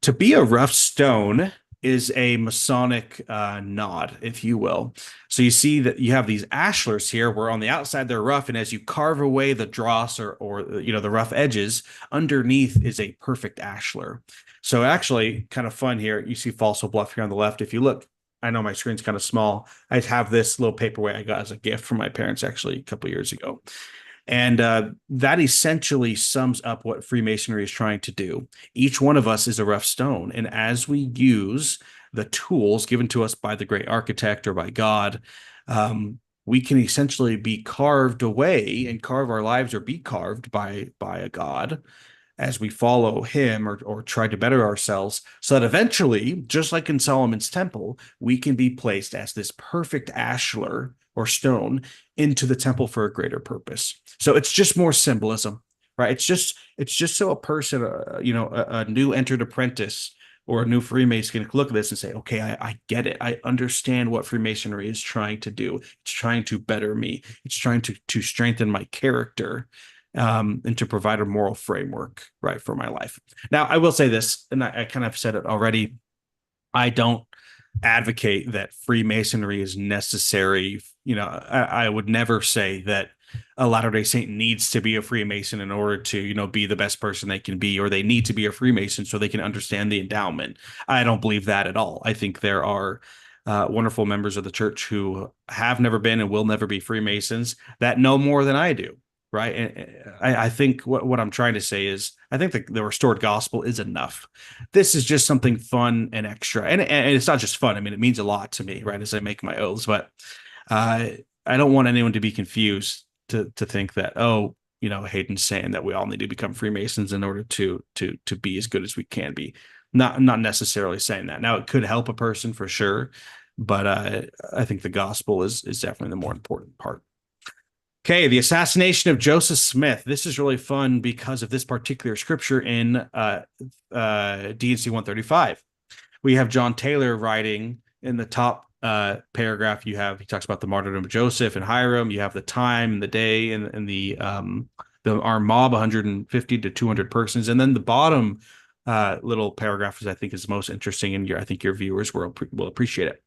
To be a rough stone is a Masonic nod, if you will. So you see that you have these ashlars here, where on the outside they're rough, and as you carve away the dross or the rough edges, underneath is a perfect ashlar. So actually, kind of fun here. You see Fossil Bluff here on the left. If you look, I know my screen's kind of small. I have this little paperweight I got as a gift from my parents actually a couple of years ago. And that essentially sums up what Freemasonry is trying to do. Each one of us is a rough stone. And as we use the tools given to us by the great architect or by God, we can essentially be carved away and carve our lives, or be carved by a God, as we follow him or try to better ourselves, so that eventually, just like in Solomon's temple, we can be placed as this perfect ashlar or stone into the temple for a greater purpose. So it's just more symbolism, right? It's just so a person, a new entered apprentice or a new Freemason can look at this and say, okay, I get it. I understand what Freemasonry is trying to do. It's trying to better me. It's trying to strengthen my character. and to provide a moral framework, right, for my life. Now, I will say this, and I kind of said it already. I don't advocate that Freemasonry is necessary. I would never say that a Latter-day Saint needs to be a Freemason in order to, be the best person they can be, or they need to be a Freemason so they can understand the endowment. I don't believe that at all. I think there are wonderful members of the church who have never been and will never be Freemasons that know more than I do. Right. And I think what I'm trying to say is I think the restored gospel is enough. This is just something fun and extra. And it's not just fun. I mean, it means a lot to me, right, as I make my oaths. But I don't want anyone to be confused to think that, oh, Hayden's saying that we all need to become Freemasons in order to be as good as we can be. Not necessarily saying that. Now, it could help a person for sure. But I think the gospel is definitely the more important part. Okay, the assassination of Joseph Smith. This is really fun because of this particular scripture in D&C 135. We have John Taylor writing in the top paragraph. He talks about the martyrdom of Joseph and Hiram. You have the time and the day and the our mob, 150 to 200 persons, and then the bottom little paragraph is, I think, is most interesting, and I think your viewers will appreciate it.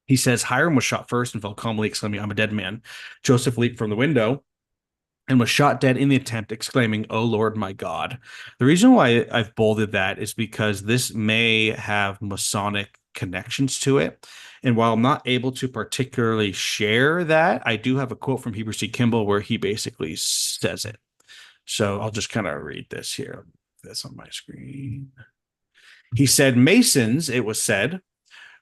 He says, Hiram was shot first and fell calmly, exclaiming, "I'm a dead man." Joseph leaped from the window and was shot dead in the attempt, exclaiming, "Oh Lord, my God." The reason why I've bolded that is because this may have Masonic connections to it. And while I'm not able to particularly share that, I do have a quote from Heber C. Kimball where he basically says it. So I'll just kind of read this here. This on my screen. He said, "Masons, it was said,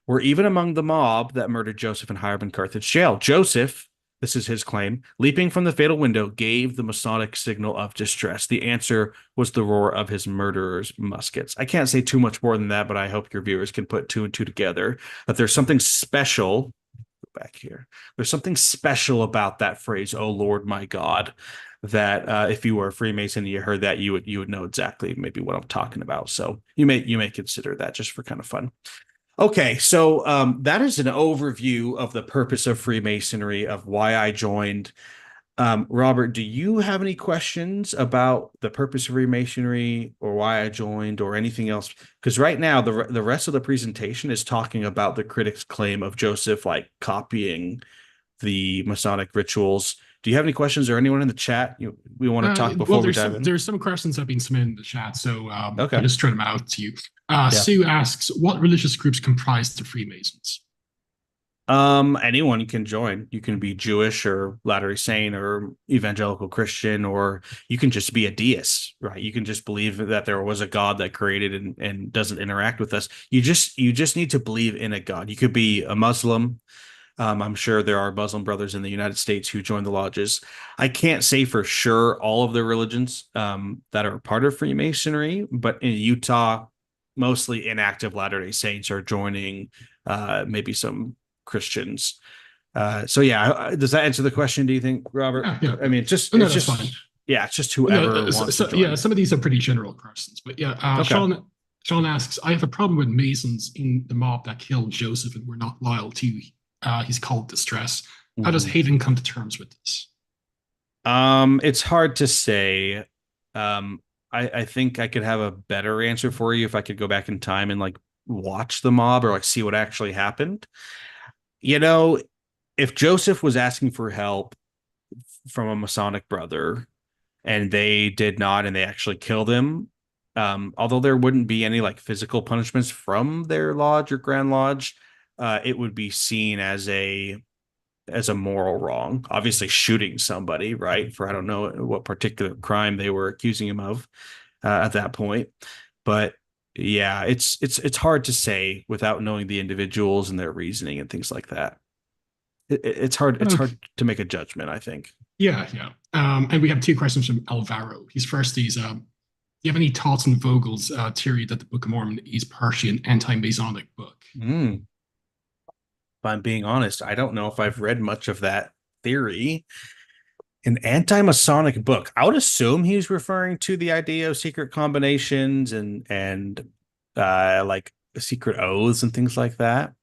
were even among the mob that murdered Joseph and Hiram in Carthage jail. Joseph," this is his claim, "leaping from the fatal window, gave the Masonic signal of distress. The answer was the roar of his murderers' muskets." I can't say too much more than that, but I hope your viewers can put two and two together, that there's something special. Go back here. There's something special about that phrase, "Oh Lord, my God," that if you were a Freemason and you heard that, you would know exactly maybe what I'm talking about. So you may consider that just for kind of fun. Okay, so that is an overview of the purpose of Freemasonry, of why I joined. Robert, do you have any questions about the purpose of Freemasonry or why I joined or anything else? Because right now, the rest of the presentation is talking about the critics' claim of Joseph, like copying the Masonic rituals. Do you have any questions, or anyone in the chat we want to talk before we dive in? There's some questions that have been submitted in the chat, so Okay. I'll just throw them out to you. Sue asks, what religious groups comprise the Freemasons? Anyone can join. You can be Jewish or Latter-day Saint or evangelical Christian, or you can just be a deist, right? You can just believe that there was a God that created and doesn't interact with us. You just need to believe in a God. You could be a Muslim. I'm sure there are Muslim brothers in the United States who join the lodges. I can't say for sure all of the religions that are part of Freemasonry, but in Utah, mostly inactive Latter-day Saints are joining, maybe some Christians. So yeah, does that answer the question, do you think, Robert? Yeah. I mean, it's fine. just whoever wants to join. Yeah, some of these are pretty general questions, but yeah, Okay. Sean asks, I have a problem with Masons in the mob that killed Joseph and were not loyal to his cult distress. How does Hayden come to terms with this? It's hard to say. I think I could have a better answer for you if I could go back in time and like watch the mob or like see what actually happened. If Joseph was asking for help from a Masonic brother and they did not, and they actually killed him, although there wouldn't be any like physical punishments from their lodge or Grand Lodge, it would be seen as a moral wrong. Obviously, shooting somebody, right, for I don't know what particular crime they were accusing him of at that point. But yeah, it's hard to say without knowing the individuals and their reasoning and things like that. It's hard to make a judgment, I think. Yeah. And we have two questions from Alvaro. His first is, do you have any thoughts on Vogel's theory that the Book of Mormon is partially an anti-Masonic book? If I'm being honest, I don't know if I've read much of that theory. An anti-Masonic book. I would assume he's referring to the idea of secret combinations and like secret oaths and things like that.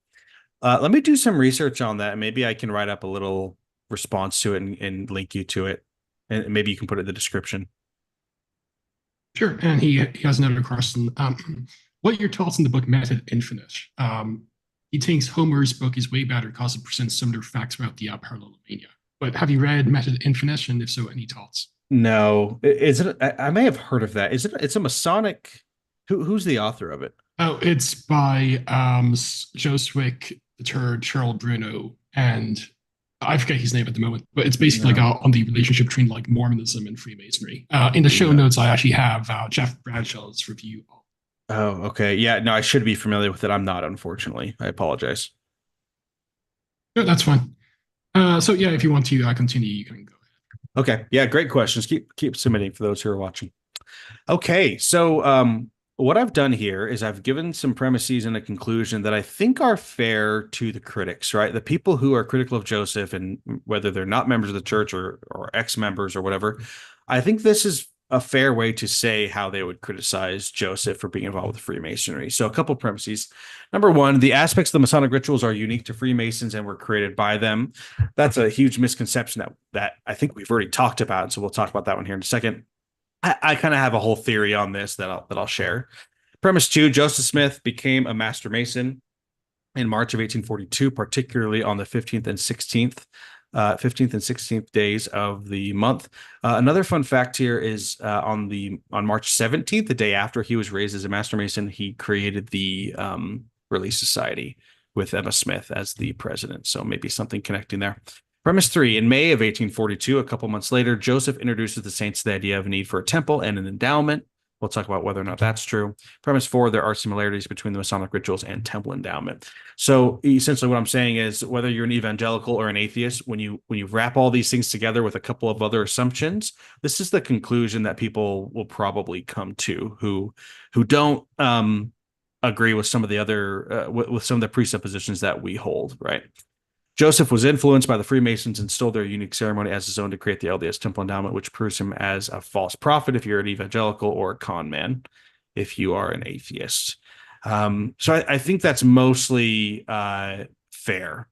Let me do some research on that. Maybe I can write up a little response to it and link you to it. And maybe you can put it in the description. Sure. And he has another question. What are your thoughts on the book Method Infinite? He thinks Homer's book is way better because it presents similar facts about the parallelomania. But have you read Method Infinite? And if so, any thoughts? No, is it? I may have heard of that. Is it? It's a Masonic. Who's the author of it? Oh, it's by Joe Swick the third, Charles Bruno, and I forget his name at the moment, but it's basically like No. on the relationship between like Mormonism and Freemasonry. In the show No. notes, I actually have Jeff Bradshaw's review. Oh, okay. Yeah, no, I should be familiar with it. I'm not, unfortunately. I apologize. No, that's fine. So yeah, if you want to continue, you can go ahead. Okay. Yeah, great questions. Keep submitting for those who are watching. Okay, so what I've done here is I've given some premises and a conclusion that I think are fair to the critics, right? The people who are critical of Joseph, and whether they're not members of the church or ex-members or whatever, I think this is a fair way to say how they would criticize Joseph for being involved with Freemasonry. So a couple premises. Number one, the aspects of the Masonic rituals are unique to Freemasons and were created by them. That's a huge misconception that I think we've already talked about. So we'll talk about that one here in a second. I kind of have a whole theory on this that I'll share. Premise two: Joseph Smith became a Master Mason in March of 1842, particularly on the 15th and 16th days of the month. Another fun fact here is on March 17th, the day after he was raised as a Master Mason, he created the Relief Society with Emma Smith as the president. So maybe something connecting there. Premise three: in May of 1842, a couple months later, Joseph introduces the saints to the idea of a need for a temple and an endowment. We'll talk about whether or not that's true. Premise four: there are similarities between the Masonic rituals and temple endowment. So essentially what I'm saying is whether you're an evangelical or an atheist, when you wrap all these things together with a couple of other assumptions, this is the conclusion that people will probably come to who don't agree with some of the other with some of the presuppositions that we hold, right? Joseph was influenced by the Freemasons and stole their unique ceremony as his own to create the LDS Temple Endowment, which proves him as a false prophet if you're an evangelical, or a con man if you are an atheist. So I think that's mostly fair.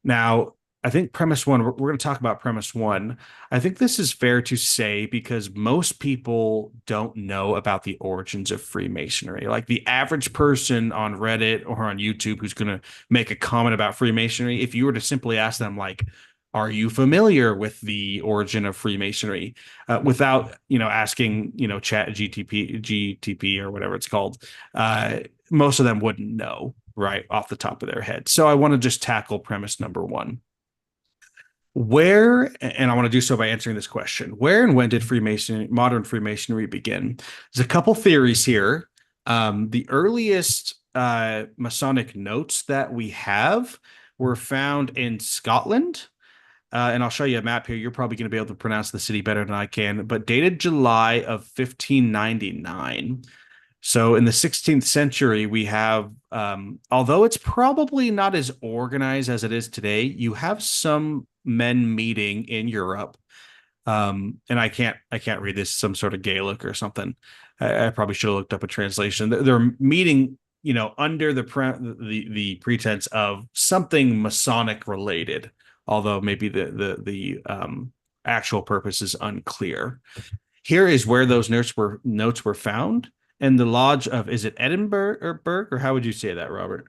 Now, I think premise one, we're going to talk about premise one. I think this is fair to say because most people don't know about the origins of Freemasonry. Like the average person on Reddit or on YouTube who's going to make a comment about Freemasonry, if you were to simply ask them, like, are you familiar with the origin of Freemasonry? Without, asking, chat GTP or whatever it's called, most of them wouldn't know right off the top of their head. So I want to just tackle premise number one. And I want to do so by answering this question: where and when did modern Freemasonry begin? There's a couple theories here. The earliest Masonic notes that we have were found in Scotland. And I'll show you a map here. You're probably going to be able to pronounce the city better than I can, but dated July of 1599. So in the 16th century, we have, although it's probably not as organized as it is today, you have some men meeting in Europe. And I can't read this, some sort of Gaelic or something. I probably should have looked up a translation. They're meeting, under the pretense of something Masonic related, although maybe the actual purpose is unclear. Here is where those notes were found. And the lodge of, is it Edinburgh or how would you say that, Robert?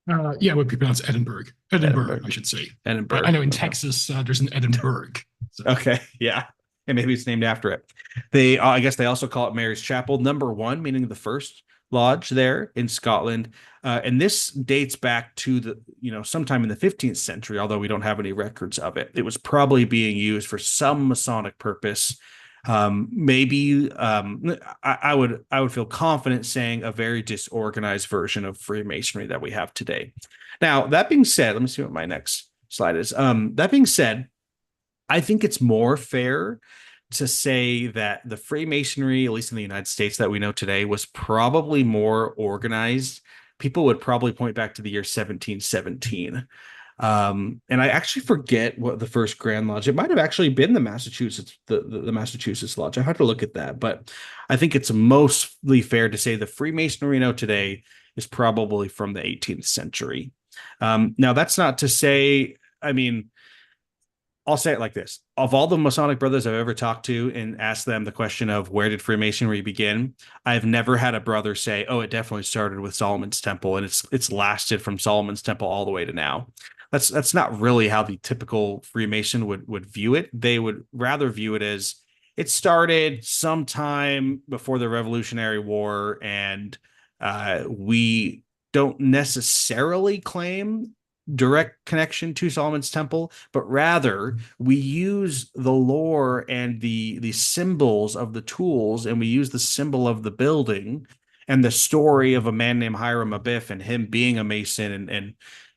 Yeah, it would be pronounced Edinburgh. Edinburgh, I should say. Edinburgh. I know in Texas there's an Edinburgh. So. Okay, yeah, and maybe it's named after it. I guess they also call it Mary's Chapel number one, meaning the first lodge there in Scotland. And this dates back to sometime in the 15th century, although we don't have any records of it. It was probably being used for some Masonic purpose. Maybe I would feel confident saying a very disorganized version of Freemasonry that we have today. Now, that being said, let me see what my next slide is. That being said, I think it's more fair to say that the Freemasonry, at least in the United States that we know today, was probably more organized. People would probably point back to the year 1717. And I actually forget what the first Grand Lodge. It might have actually been the Massachusetts Lodge. I have to look at that, but I think it's mostly fair to say the Freemasonry we know today is probably from the 18th century. Now, that's not to say, I mean, I'll say it like this. Of all the Masonic brothers I've ever talked to and asked them the question of where did Freemasonry begin, I've never had a brother say, "Oh, it definitely started with Solomon's Temple and it's lasted from Solomon's Temple all the way to now." That's not really how the typical Freemason would view it. They would rather view it as it started sometime before the Revolutionary War, and we don't necessarily claim direct connection to Solomon's Temple, but rather we use the lore and the symbols of the tools, and we use the symbol of the building and the story of a man named Hiram Abiff and him being a Mason,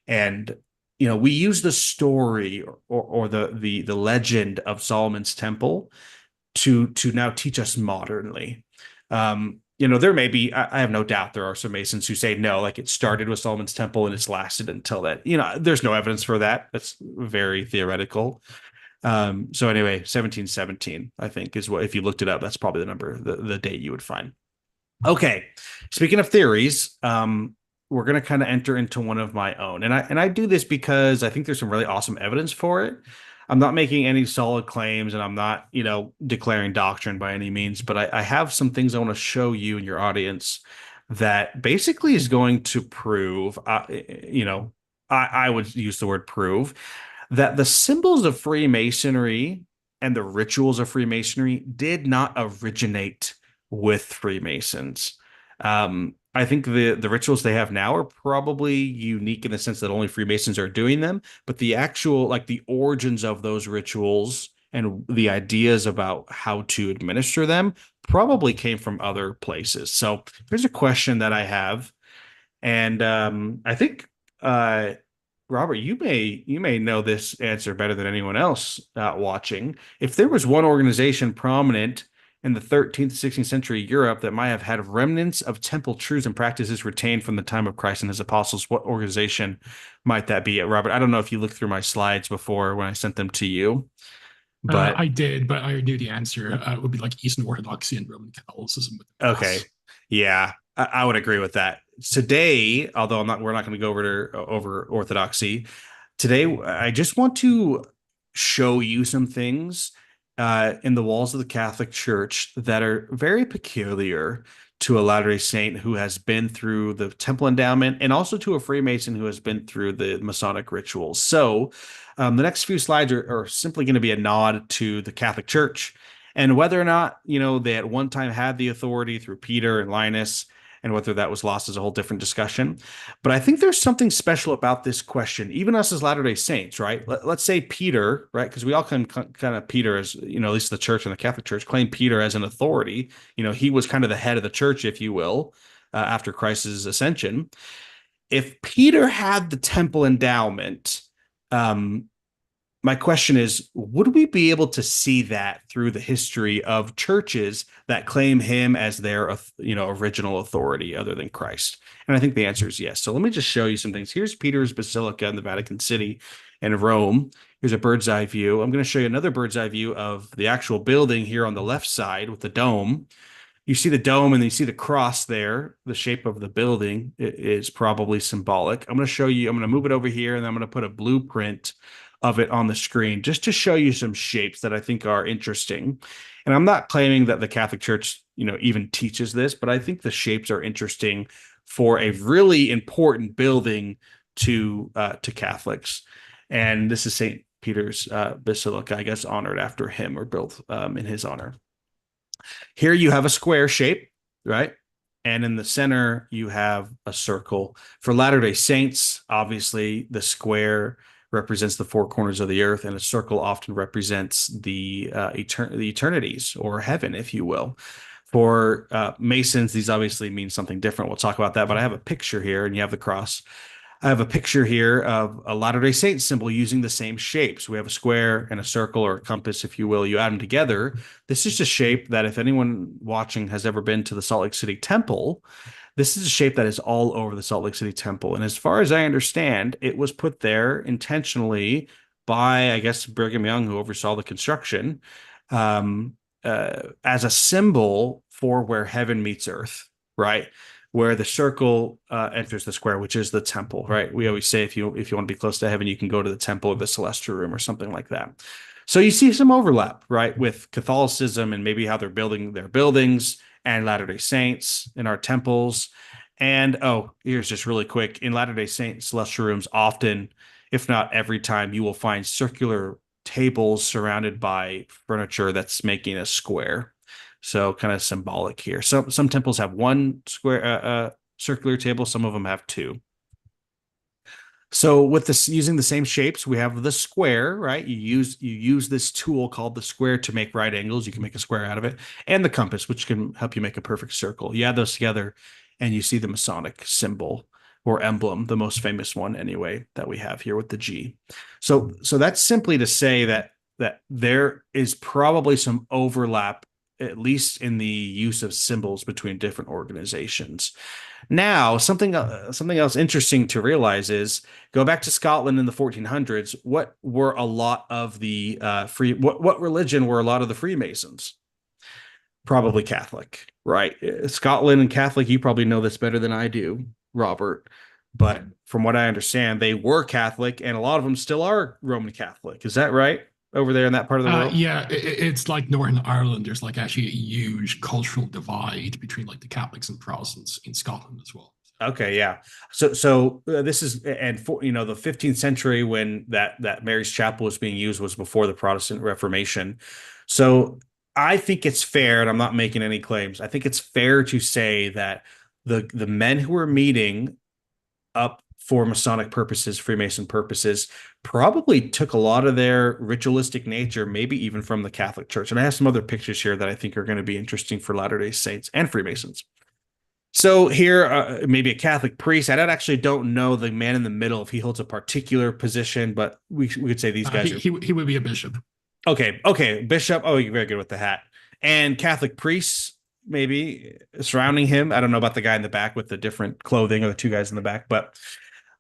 and we use the story or the legend of Solomon's Temple to now teach us modernly. There may be, I have no doubt there are some Masons who say no, like it started with Solomon's Temple and it's lasted until that. There's no evidence for that. That's very theoretical. So anyway, 1717, I think, is what, if you looked it up, that's probably the number, the date you would find. Okay. Speaking of theories, we're going to kind of enter into one of my own. And I do this because I think there's some really awesome evidence for it. I'm not making any solid claims and I'm not, declaring doctrine by any means, but I have some things I want to show you and your audience that basically is going to prove, I would use the word prove that the symbols of Freemasonry and the rituals of Freemasonry did not originate with Freemasons. I think the rituals they have now are probably unique in the sense that only Freemasons are doing them, but the actual, like the origins of those rituals and the ideas about how to administer them probably came from other places. So here's a question that I have, and I think Robert, you may know this answer better than anyone else watching. If there was one organization prominent in the 13th, 16th century Europe that might have had remnants of temple truths and practices retained from the time of Christ and his apostles, what organization might that be? Robert, I don't know if you looked through my slides before when I sent them to you, but I did, but I knew the answer. It would be like Eastern Orthodoxy and Roman Catholicism with the okay. cross. Yeah, I would agree with that. Today, although we're not going to go over orthodoxy. Today, I just want to show you some things in the walls of the Catholic Church that are very peculiar to a Latter-day Saint who has been through the temple endowment and also to a Freemason who has been through the Masonic rituals. So the next few slides are simply going to be a nod to the Catholic Church and whether or not, they at one time had the authority through Peter and Linus, and whether that was lost is a whole different discussion. But I think there's something special about this question, even us as Latter-day Saints, right? Let's say Peter, right? Because we all kind of Peter as, at least the church and the Catholic Church claim Peter as an authority. He was kind of the head of the church, if you will, after Christ's ascension. If Peter had the temple endowment, my question is, would we be able to see that through the history of churches that claim him as their, original authority other than Christ? And I think the answer is yes. So let me just show you some things. Here's Peter's Basilica in the Vatican City in Rome. Here's a bird's eye view. I'm going to show you another bird's eye view of the actual building here on the left side with the dome. You see the dome and you see the cross there. The shape of the building is probably symbolic. I'm going to move it over here and I'm going to put a blueprint of it on the screen just to show you some shapes that I think are interesting. And I'm not claiming that the Catholic Church, even teaches this, but I think the shapes are interesting for a really important building to Catholics. And this is St. Peter's Basilica, I guess, honored after him or built in his honor. Here you have a square shape, right? And in the center, you have a circle. For Latter-day Saints, obviously, the square represents the four corners of the earth, and a circle often represents the eternities or heaven, if you will. For Masons, these obviously mean something different. We'll talk about that, but I have a picture here, and you have the cross. I have a picture here of a Latter-day Saint symbol using the same shapes. We have a square and a circle or a compass, if you will. You add them together. This is a shape that if anyone watching has ever been to the Salt Lake City Temple, this is a shape that is all over the Salt Lake City Temple. And as far as I understand, it was put there intentionally by, I guess, Brigham Young, who oversaw the construction, as a symbol for where heaven meets earth, right? where the circle enters the square, which is the temple, right? We always say if you want to be close to heaven, you can go to the temple or the celestial room or something like that. So you see some overlap, right, with Catholicism and maybe how they're building their buildings, and Latter-day Saints in our temples. And here's just really quick. In Latter-day Saint celestial rooms, often, if not every time, you will find circular tables surrounded by furniture that's making a square. So kind of symbolic here. Some temples have one square circular table, some of them have two. So with this, using the same shapes, we have the square, right? You use this tool called the square to make right angles. You can make a square out of it, and the compass, which can help you make a perfect circle. You add those together, and you see the Masonic symbol or emblem, the most famous one anyway that we have here with the G. So that's simply to say that there is probably some overlap, at least in the use of symbols between different organizations. Now, something else interesting to realize is, go back to Scotland in the 1400s. What were a lot of the what religion were a lot of the Freemasons? Probably Catholic, right? Scotland and Catholic, you probably know this better than I do, Robert. But from what I understand, they were Catholic, and a lot of them still are Roman Catholic. Is that right? Over there in that part of the world? Yeah, it's like Northern Ireland. There's like actually a huge cultural divide between like the Catholics and Protestants in Scotland as well. Okay, yeah. So this is, and for the 15th century, when that Mary's Chapel was being used, was before the Protestant Reformation. So I think it's fair, and I'm not making any claims, I think it's fair to say that the men who were meeting up for Masonic purposes, Freemason purposes, probably took a lot of their ritualistic nature, maybe even from the Catholic Church. And I have some other pictures here that I think are going to be interesting for Latter-day Saints and Freemasons. So here, maybe a Catholic priest. I don't know the man in the middle if he holds a particular position, but we could say these guys. He would be a bishop. Okay, bishop. Oh, you're very good with the hat. And Catholic priests, maybe surrounding him. I don't know about the guy in the back with the different clothing, or the two guys in the back, but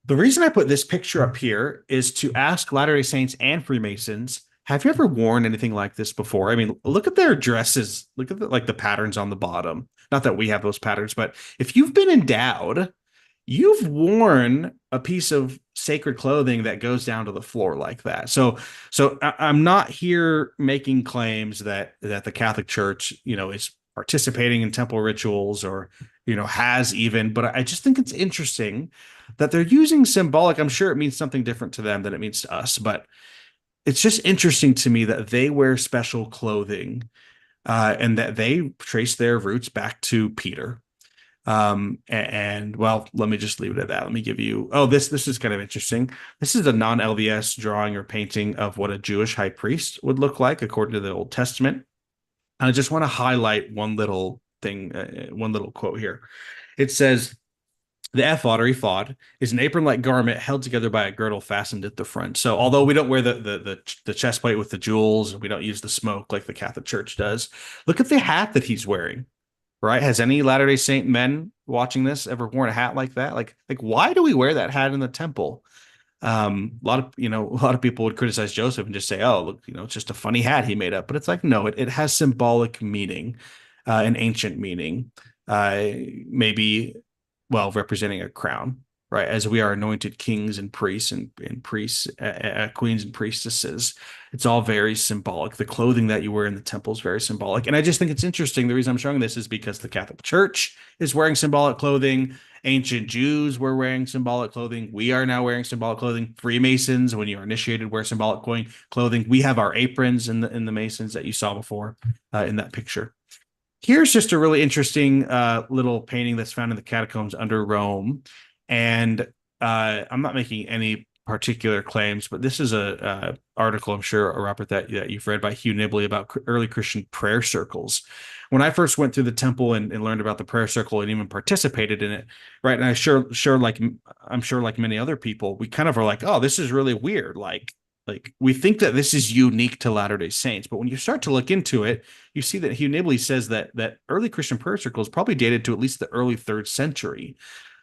the reason I put this picture up here is to ask Latter-day Saints and Freemasons, have you ever worn anything like this before? I mean, look at their dresses. Look at the patterns on the bottom. Not that we have those patterns, but if you've been endowed, you've worn a piece of sacred clothing that goes down to the floor like that. So I'm not here making claims that the Catholic Church, is participating in temple rituals, or has even, but I just think it's interesting that they're using symbolic. I'm sure it means something different to them than it means to us, but it's just interesting to me that they wear special clothing, and that they trace their roots back to Peter. And well, let me just leave it at that. Let me give you, this is kind of interesting. This is a non-LDS drawing or painting of what a Jewish high priest would look like according to the Old Testament. I just want to highlight one little thing, one little quote here. It says, the ephod or ephod is an apron-like garment held together by a girdle fastened at the front. So although we don't wear the chest plate with the jewels, and we don't use the smoke like the Catholic Church does, look at the hat that he's wearing, right? Has any Latter-day Saint men watching this ever worn a hat like that? Like why do we wear that hat in the temple? A lot of people would criticize Joseph and just say, oh, look, it's just a funny hat he made up. But it's like, no, it has symbolic meaning, an ancient meaning, maybe, representing a crown, right? As we are anointed kings and priests and priests, queens and priestesses, it's all very symbolic. The clothing that you wear in the temple is very symbolic. And I just think it's interesting. The reason I'm showing this is because the Catholic Church is wearing symbolic clothing. Ancient Jews were wearing symbolic clothing. We are now wearing symbolic clothing. Freemasons, when you are initiated, wear symbolic clothing. We have our aprons in the Masons that you saw before in that picture. Here's just a really interesting little painting that's found in the catacombs under Rome. And I'm not making any particular claims, but this is a article, I'm sure, Robert, that you've read by Hugh Nibley about early Christian prayer circles. When I first went through the temple and learned about the prayer circle and even participated in it, right? And I'm sure like many other people, we kind of are like, oh, this is really weird. Like we think that this is unique to Latter-day Saints, but when you start to look into it, you see that Hugh Nibley says that early Christian prayer circles probably dated to at least the early 3rd century.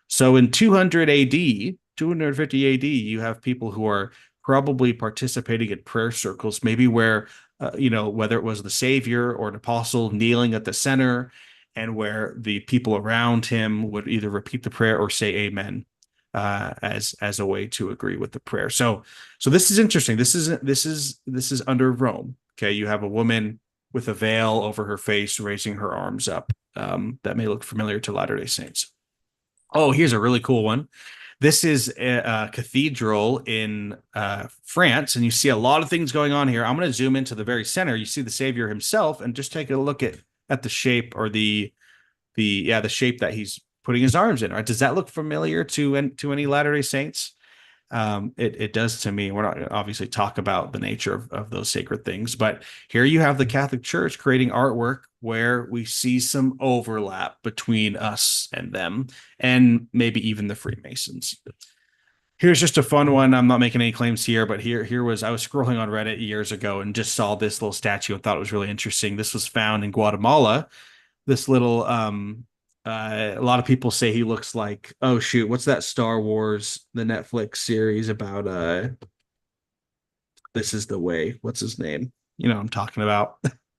So in 200 AD, 250 AD, you have people who are probably participating in prayer circles, maybe where, whether it was the Savior or an apostle kneeling at the center, and where the people around him would either repeat the prayer or say amen as a way to agree with the prayer. So this is interesting. This is under Rome. Okay, you have a woman with a veil over her face, raising her arms up. That may look familiar to Latter-day Saints. Oh, here's a really cool one. This is a cathedral in France, and you see a lot of things going on here. I'm going to zoom into the very center. You see the Savior himself, and just take a look at the shape, or the shape that he's putting his arms in. Right? Does that look familiar to any Latter-day Saints? It does to me. We're not going to obviously talk about the nature of those sacred things, but here you have the Catholic Church creating artwork where we see some overlap between us and them, and maybe even the Freemasons. Here's just a fun one. I'm not making any claims here, but here was, I was scrolling on Reddit years ago and just saw this little statue and thought it was really interesting. This was found in Guatemala. This little a lot of people say he looks like, oh shoot, what's that Star Wars, the Netflix series about This Is the Way. What's his name? You know what I'm talking about.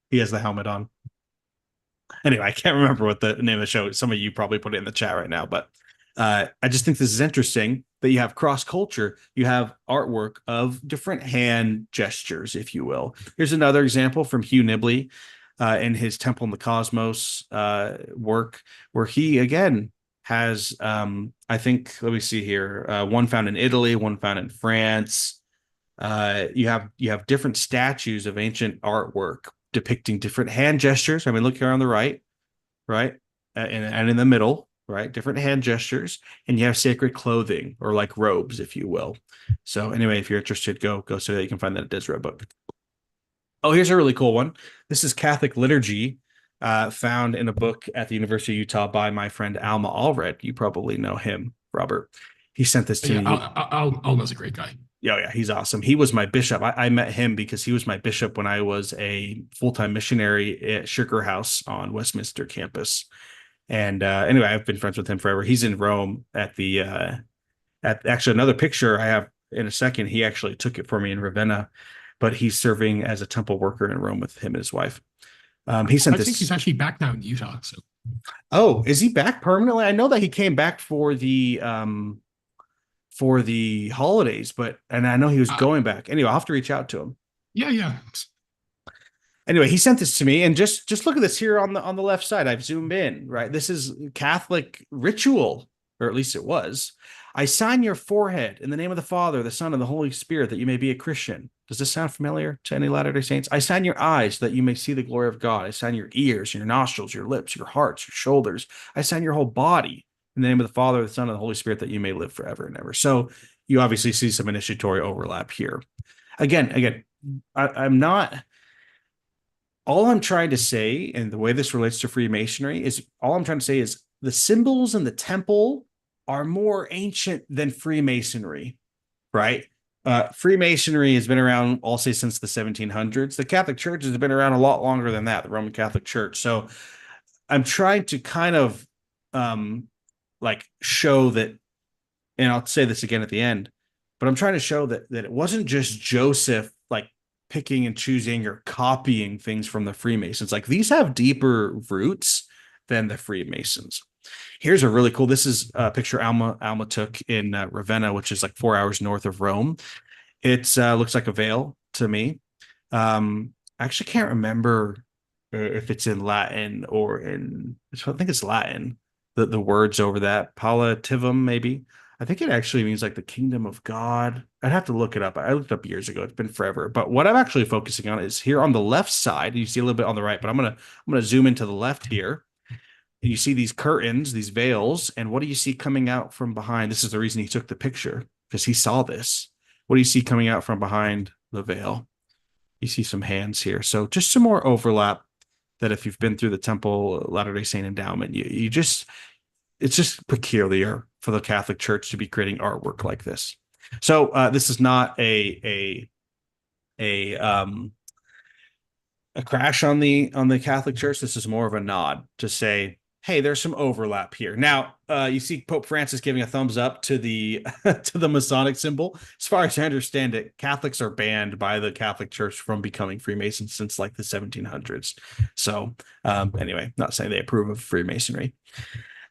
He has the helmet on. Anyway, I can't remember what the name of the show is. Some of you probably put it in the chat right now, but I just think this is interesting that you have cross culture. You have artwork of different hand gestures, if you will. Here's another example from Hugh Nibley in his Temple in the Cosmos work, where he again has, I think, let me see here, one found in Italy, one found in France. You have different statues of ancient artwork depicting different hand gestures. I mean, look here on the right, and in the middle, right, different hand gestures, and you have sacred clothing, or like robes, if you will. So anyway, if you're interested, go so that you can find that at Deseret book. Oh, here's a really cool one. This is Catholic liturgy, found in a book at the University of Utah by my friend Alma Allred. You probably know him, Robert. He sent this to me. Alma's a great guy. Yeah, he's awesome. He was my bishop. I met him because he was my bishop when I was a full-time missionary at Sugar House on Westminster campus. And anyway, I've been friends with him forever. He's in Rome at actually another picture I have in a second. He actually took it for me in Ravenna, but he's serving as a temple worker in Rome with him and his wife. He sent this. I think he's actually back now in Utah. So, oh, is he back permanently? I know that he came back for the holidays, and I know he was going back. Anyway, I'll have to reach out to him. Yeah. Anyway, he sent this to me, and just look at this here on the left side. I've zoomed in, right? This is Catholic ritual, or at least it was. I sign your forehead in the name of the Father, the Son, and the Holy Spirit, that you may be a Christian. Does this sound familiar to any Latter-day Saints? I sign your eyes that you may see the glory of God. I sign your ears, your nostrils, your lips, your hearts, your shoulders. I sign your whole body in the name of the Father, the Son, and the Holy Spirit, that you may live forever and ever. So you obviously see some initiatory overlap here. Again, I'm not. All I'm trying to say, and the way this relates to Freemasonry, is the symbols in the temple are more ancient than Freemasonry, right? Freemasonry has been around, I'll say, since the 1700s. The Catholic Church has been around a lot longer than that, the Roman Catholic Church. So I'm trying to kind of show that, and I'll say this again at the end, but I'm trying to show that it wasn't just Joseph picking and choosing or copying things from the Freemasons. Like, these have deeper roots than the Freemasons. Here's a really cool, this is a picture Alma took in Ravenna, which is like 4 hours north of Rome. It looks like a veil to me. I actually can't remember if it's in Latin or I think it's Latin, the words over that. Palliativum, maybe. I think it actually means like the kingdom of God. I'd have to look it up. I looked up years ago. It's been forever. But what I'm actually focusing on is here on the left side. You see a little bit on the right, but I'm gonna zoom into the left here. And you see these curtains, these veils, and what do you see coming out from behind? This is the reason he took the picture, because he saw this. What do you see coming out from behind the veil? You see some hands here. So just some more overlap, that if you've been through the Temple Latter-day Saint endowment, it's just peculiar for the Catholic Church to be creating artwork like this. So this is not a crash on the Catholic Church. This is more of a nod to say, hey, there's some overlap here. Now, you see Pope Francis giving a thumbs up to the to the Masonic symbol. As far as I understand it, Catholics are banned by the Catholic Church from becoming Freemasons since like the 1700s. So, anyway, not saying they approve of Freemasonry.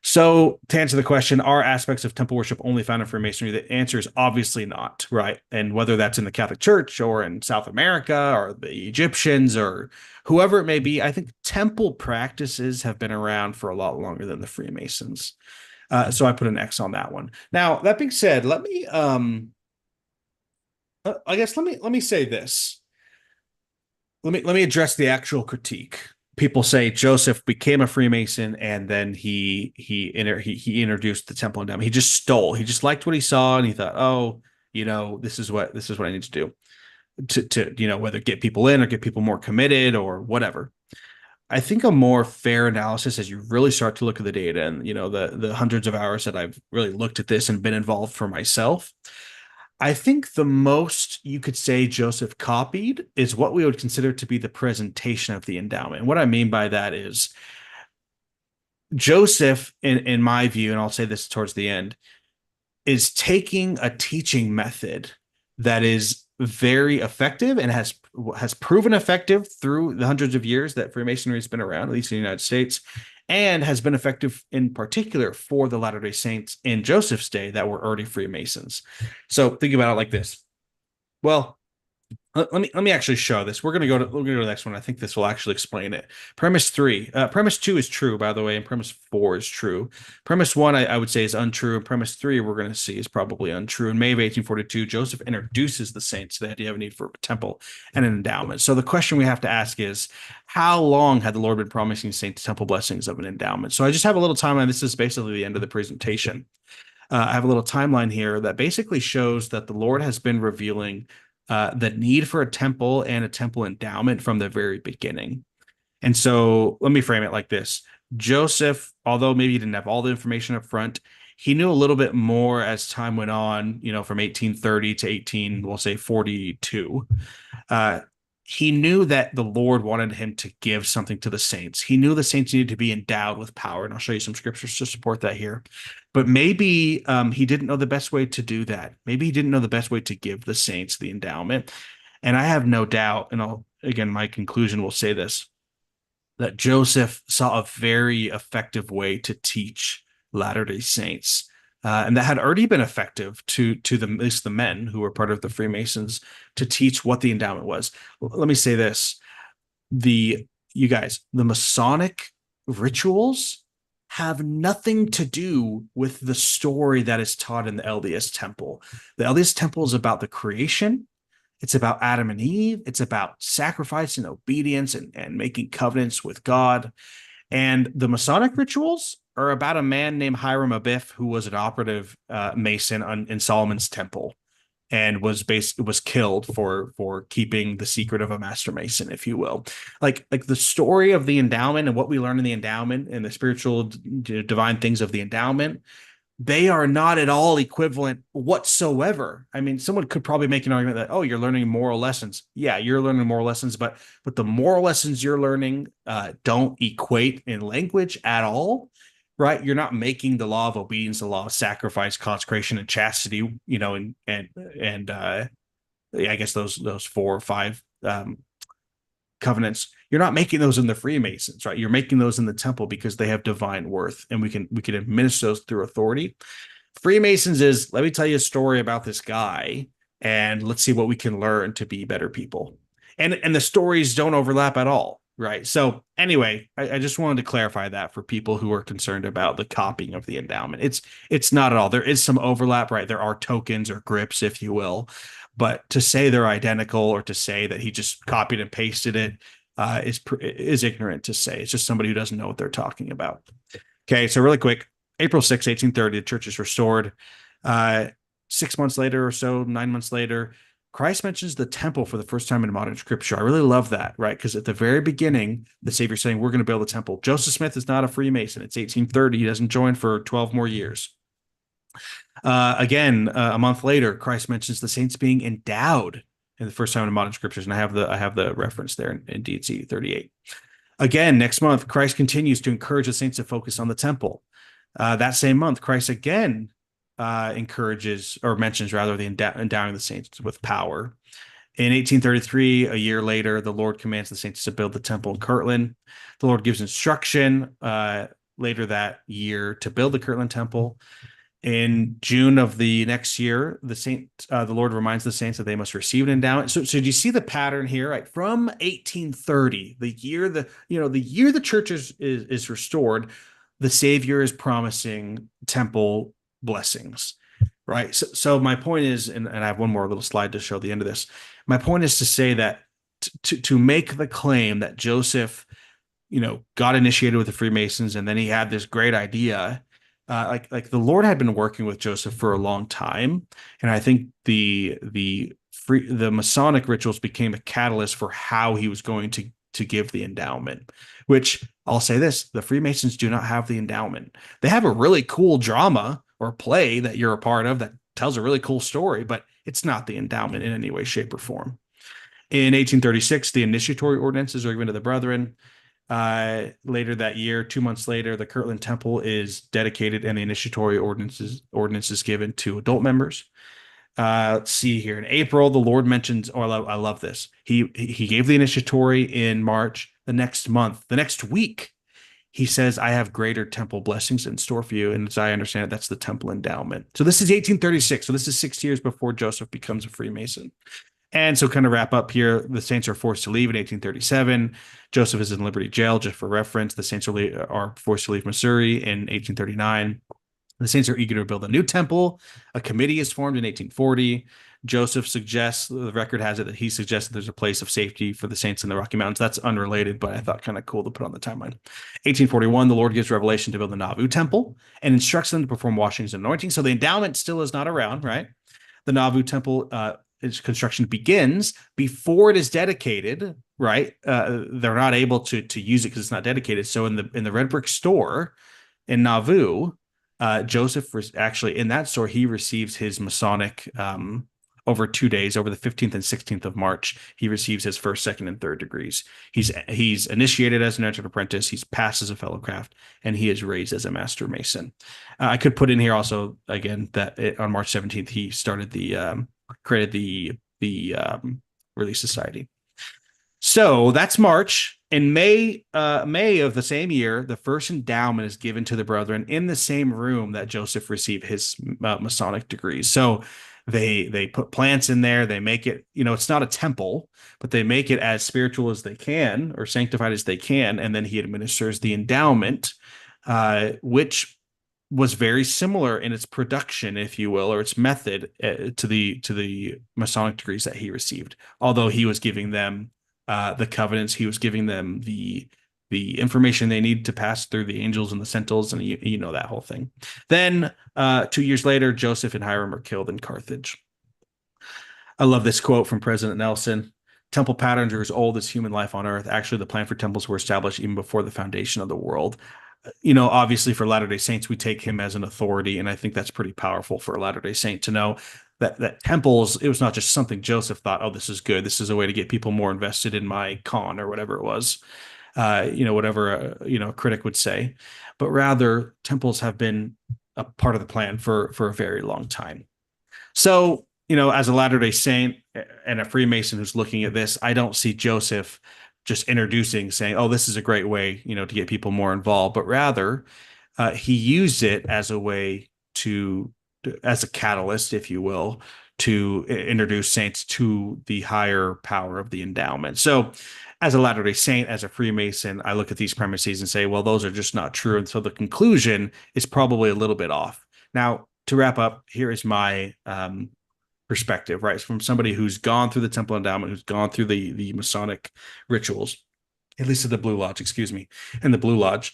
So, to answer the question, are aspects of temple worship only found in Freemasonry? The answer is obviously not, right? And whether that's in the Catholic Church or in South America or the Egyptians or whoever it may be, I think temple practices have been around for a lot longer than the Freemasons. So I put an X on that one. Now, that being said, I guess let me say this. Let me address the actual critique. People say Joseph became a Freemason and then he introduced the temple endowment. He just stole. He just liked what he saw and he thought, oh, this is what I need to do to whether get people in or get people more committed or whatever. I think a more fair analysis, as you really start to look at the data and the hundreds of hours that I've really looked at this and been involved for myself, I think the most you could say Joseph copied is what we would consider to be the presentation of the endowment. And what I mean by that is Joseph, in my view, and I'll say this towards the end, is taking a teaching method that is very effective and has proven effective through the hundreds of years that Freemasonry has been around, at least in the United States, and has been effective in particular for the Latter-day Saints in Joseph's day that were already Freemasons. So think about it like this. Well, let me actually show this. We're gonna go to the next one. I think this will actually explain it. Premise 2 is true, by the way, and premise 4 is true. Premise 1, I would say, is untrue, and premise 3 we're going to see is probably untrue. In May of 1842, Joseph introduces the saints to the idea of a need for a temple and an endowment. So the question we have to ask is, how long had the Lord been promising saints temple blessings of an endowment? So I just have a little timeline. This is basically the end of the presentation. I have a little timeline here that basically shows that the Lord has been revealing the need for a temple and a temple endowment from the very beginning. And so let me frame it like this. Joseph, although maybe he didn't have all the information up front, he knew a little bit more as time went on, from 1830 to we'll say 42. He knew that the Lord wanted him to give something to the saints. He knew the saints needed to be endowed with power, and I'll show you some scriptures to support that here. But maybe he didn't know the best way to do that. Maybe he didn't know the best way to give the saints the endowment. And I have no doubt, and again, my conclusion will say this, that Joseph saw a very effective way to teach Latter-day Saints. And that had already been effective to at least the men who were part of the Freemasons to teach what the endowment was. Let me say this. The Masonic rituals have nothing to do with the story that is taught in the LDS Temple. The LDS Temple is about the creation. It's about Adam and Eve. It's about sacrifice and obedience and making covenants with God. And the Masonic rituals are about a man named Hiram Abiff, who was an operative Mason in Solomon's temple and was killed for keeping the secret of a master Mason, if you will. Like the story of the endowment and what we learn in the endowment and the spiritual divine things of the endowment, they are not at all equivalent whatsoever. I mean, someone could probably make an argument that, oh, you're learning moral lessons. Yeah, you're learning moral lessons, but the moral lessons you're learning don't equate in language at all, right? You're not making the law of obedience, the law of sacrifice, consecration, and chastity, and I guess those 4 or 5 covenants. You're not making those in the Freemasons, right? You're making those in the temple because they have divine worth, and we can administer those through authority. Freemasons is, let me tell you a story about this guy, and let's see what we can learn to be better people. And the stories don't overlap at all, right? So anyway, I just wanted to clarify that for people who are concerned about the copying of the endowment. It's not at all. There is some overlap, right? There are tokens or grips, if you will, but to say they're identical or to say that he just copied and pasted it is ignorant to say. It's just somebody who doesn't know what they're talking about. Okay, so really quick, April 6, 1830, the church is restored. 6 months later or so, 9 months later, Christ mentions the temple for the first time in modern scripture. I really love that, right? Because at the very beginning, the Savior's saying, we're going to build a temple. Joseph Smith is not a Freemason. It's 1830. He doesn't join for 12 more years. Again, a month later, Christ mentions the saints being endowed in the first time in modern scriptures, and I have the reference there in DC 38. Again, next month, Christ continues to encourage the saints to focus on the temple. That same month, Christ again encourages or mentions rather the endowing the saints with power. In 1833, a year later, the Lord commands the saints to build the temple in Kirtland. The Lord gives instruction later that year to build the Kirtland temple. In June of the next year, the Lord reminds the saints that they must receive an endowment. So do you see the pattern here? Right, from 1830, the year the church is restored, the Savior is promising temple blessings. Right. So my point is, and I have one more little slide to show the end of this. My point is to say that to make the claim that Joseph, got initiated with the Freemasons and then he had this great idea. Like the Lord had been working with Joseph for a long time, and I think the Masonic rituals became a catalyst for how he was going to give the endowment. Which I'll say this: the Freemasons do not have the endowment. They have a really cool drama or play that you're a part of that tells a really cool story, but it's not the endowment in any way, shape, or form. In 1836, the initiatory ordinances are given to the brethren. Later that year, 2 months later, the Kirtland Temple is dedicated and the initiatory ordinances given to adult members. Let's see here. In April, the Lord mentions, I love this. He gave the initiatory in March. The next month, the next week, he says, I have greater temple blessings in store for you. And as I understand it, that's the temple endowment. So this is 1836. So this is 6 years before Joseph becomes a Freemason. And so kind of wrap up here, the saints are forced to leave in 1837. Joseph is in Liberty Jail, just for reference. The saints are forced to leave Missouri in 1839. The saints are eager to build a new temple. A committee is formed in 1840. Joseph suggests, the record has it that he suggests that there's a place of safety for the saints in the Rocky Mountains. That's unrelated, but I thought kind of cool to put on the timeline. 1841, the Lord gives revelation to build the Nauvoo temple and instructs them to perform washings and anointing. So the endowment still is not around, right? The Nauvoo temple its construction begins before it is dedicated, right? They're not able to use it because it's not dedicated. So in the red brick store in Nauvoo, Joseph was actually in that store. He receives his Masonic over 2 days, over the 15th and 16th of March. He receives his first, second, and third degrees. He's initiated as an entered apprentice. He's passed as a fellow craft, and he is raised as a master mason. I could put in here also again that on March 17th he started created the Relief Society. So that's March. In May of the same year, the first endowment is given to the brethren in the same room that Joseph received his Masonic degrees. So they put plants in there. They make it, it's not a temple, but they make it as spiritual as they can or sanctified as they can. And then he administers the endowment, which was very similar in its production, if you will, or its method to the Masonic degrees that he received. Although he was giving them the covenants, he was giving them the information they need to pass through the angels and the centils, and you know that whole thing. Then 2 years later, Joseph and Hiram are killed in Carthage. I love this quote from President Nelson. Temple patterns are as old as human life on earth. Actually, the plan for temples were established even before the foundation of the world. Obviously for Latter-day Saints, we take him as an authority, and I think that's pretty powerful for a Latter-day Saint to know that temples, it was not just something Joseph thought, oh, this is good. This is a way to get people more invested in my con or whatever it was, whatever a critic would say, but rather temples have been a part of the plan for a very long time. So, as a Latter-day Saint and a Freemason who's looking at this, I don't see Joseph just introducing, saying, oh, this is a great way, to get people more involved, but rather he used it as a way as a catalyst, if you will, to introduce saints to the higher power of the endowment. So as a Latter-day Saint, as a Freemason, I look at these premises and say, well, those are just not true. And so the conclusion is probably a little bit off. Now, to wrap up, here is my perspective, right? From somebody who's gone through the temple endowment, who's gone through the Masonic rituals, at least at the Blue Lodge, in the Blue Lodge.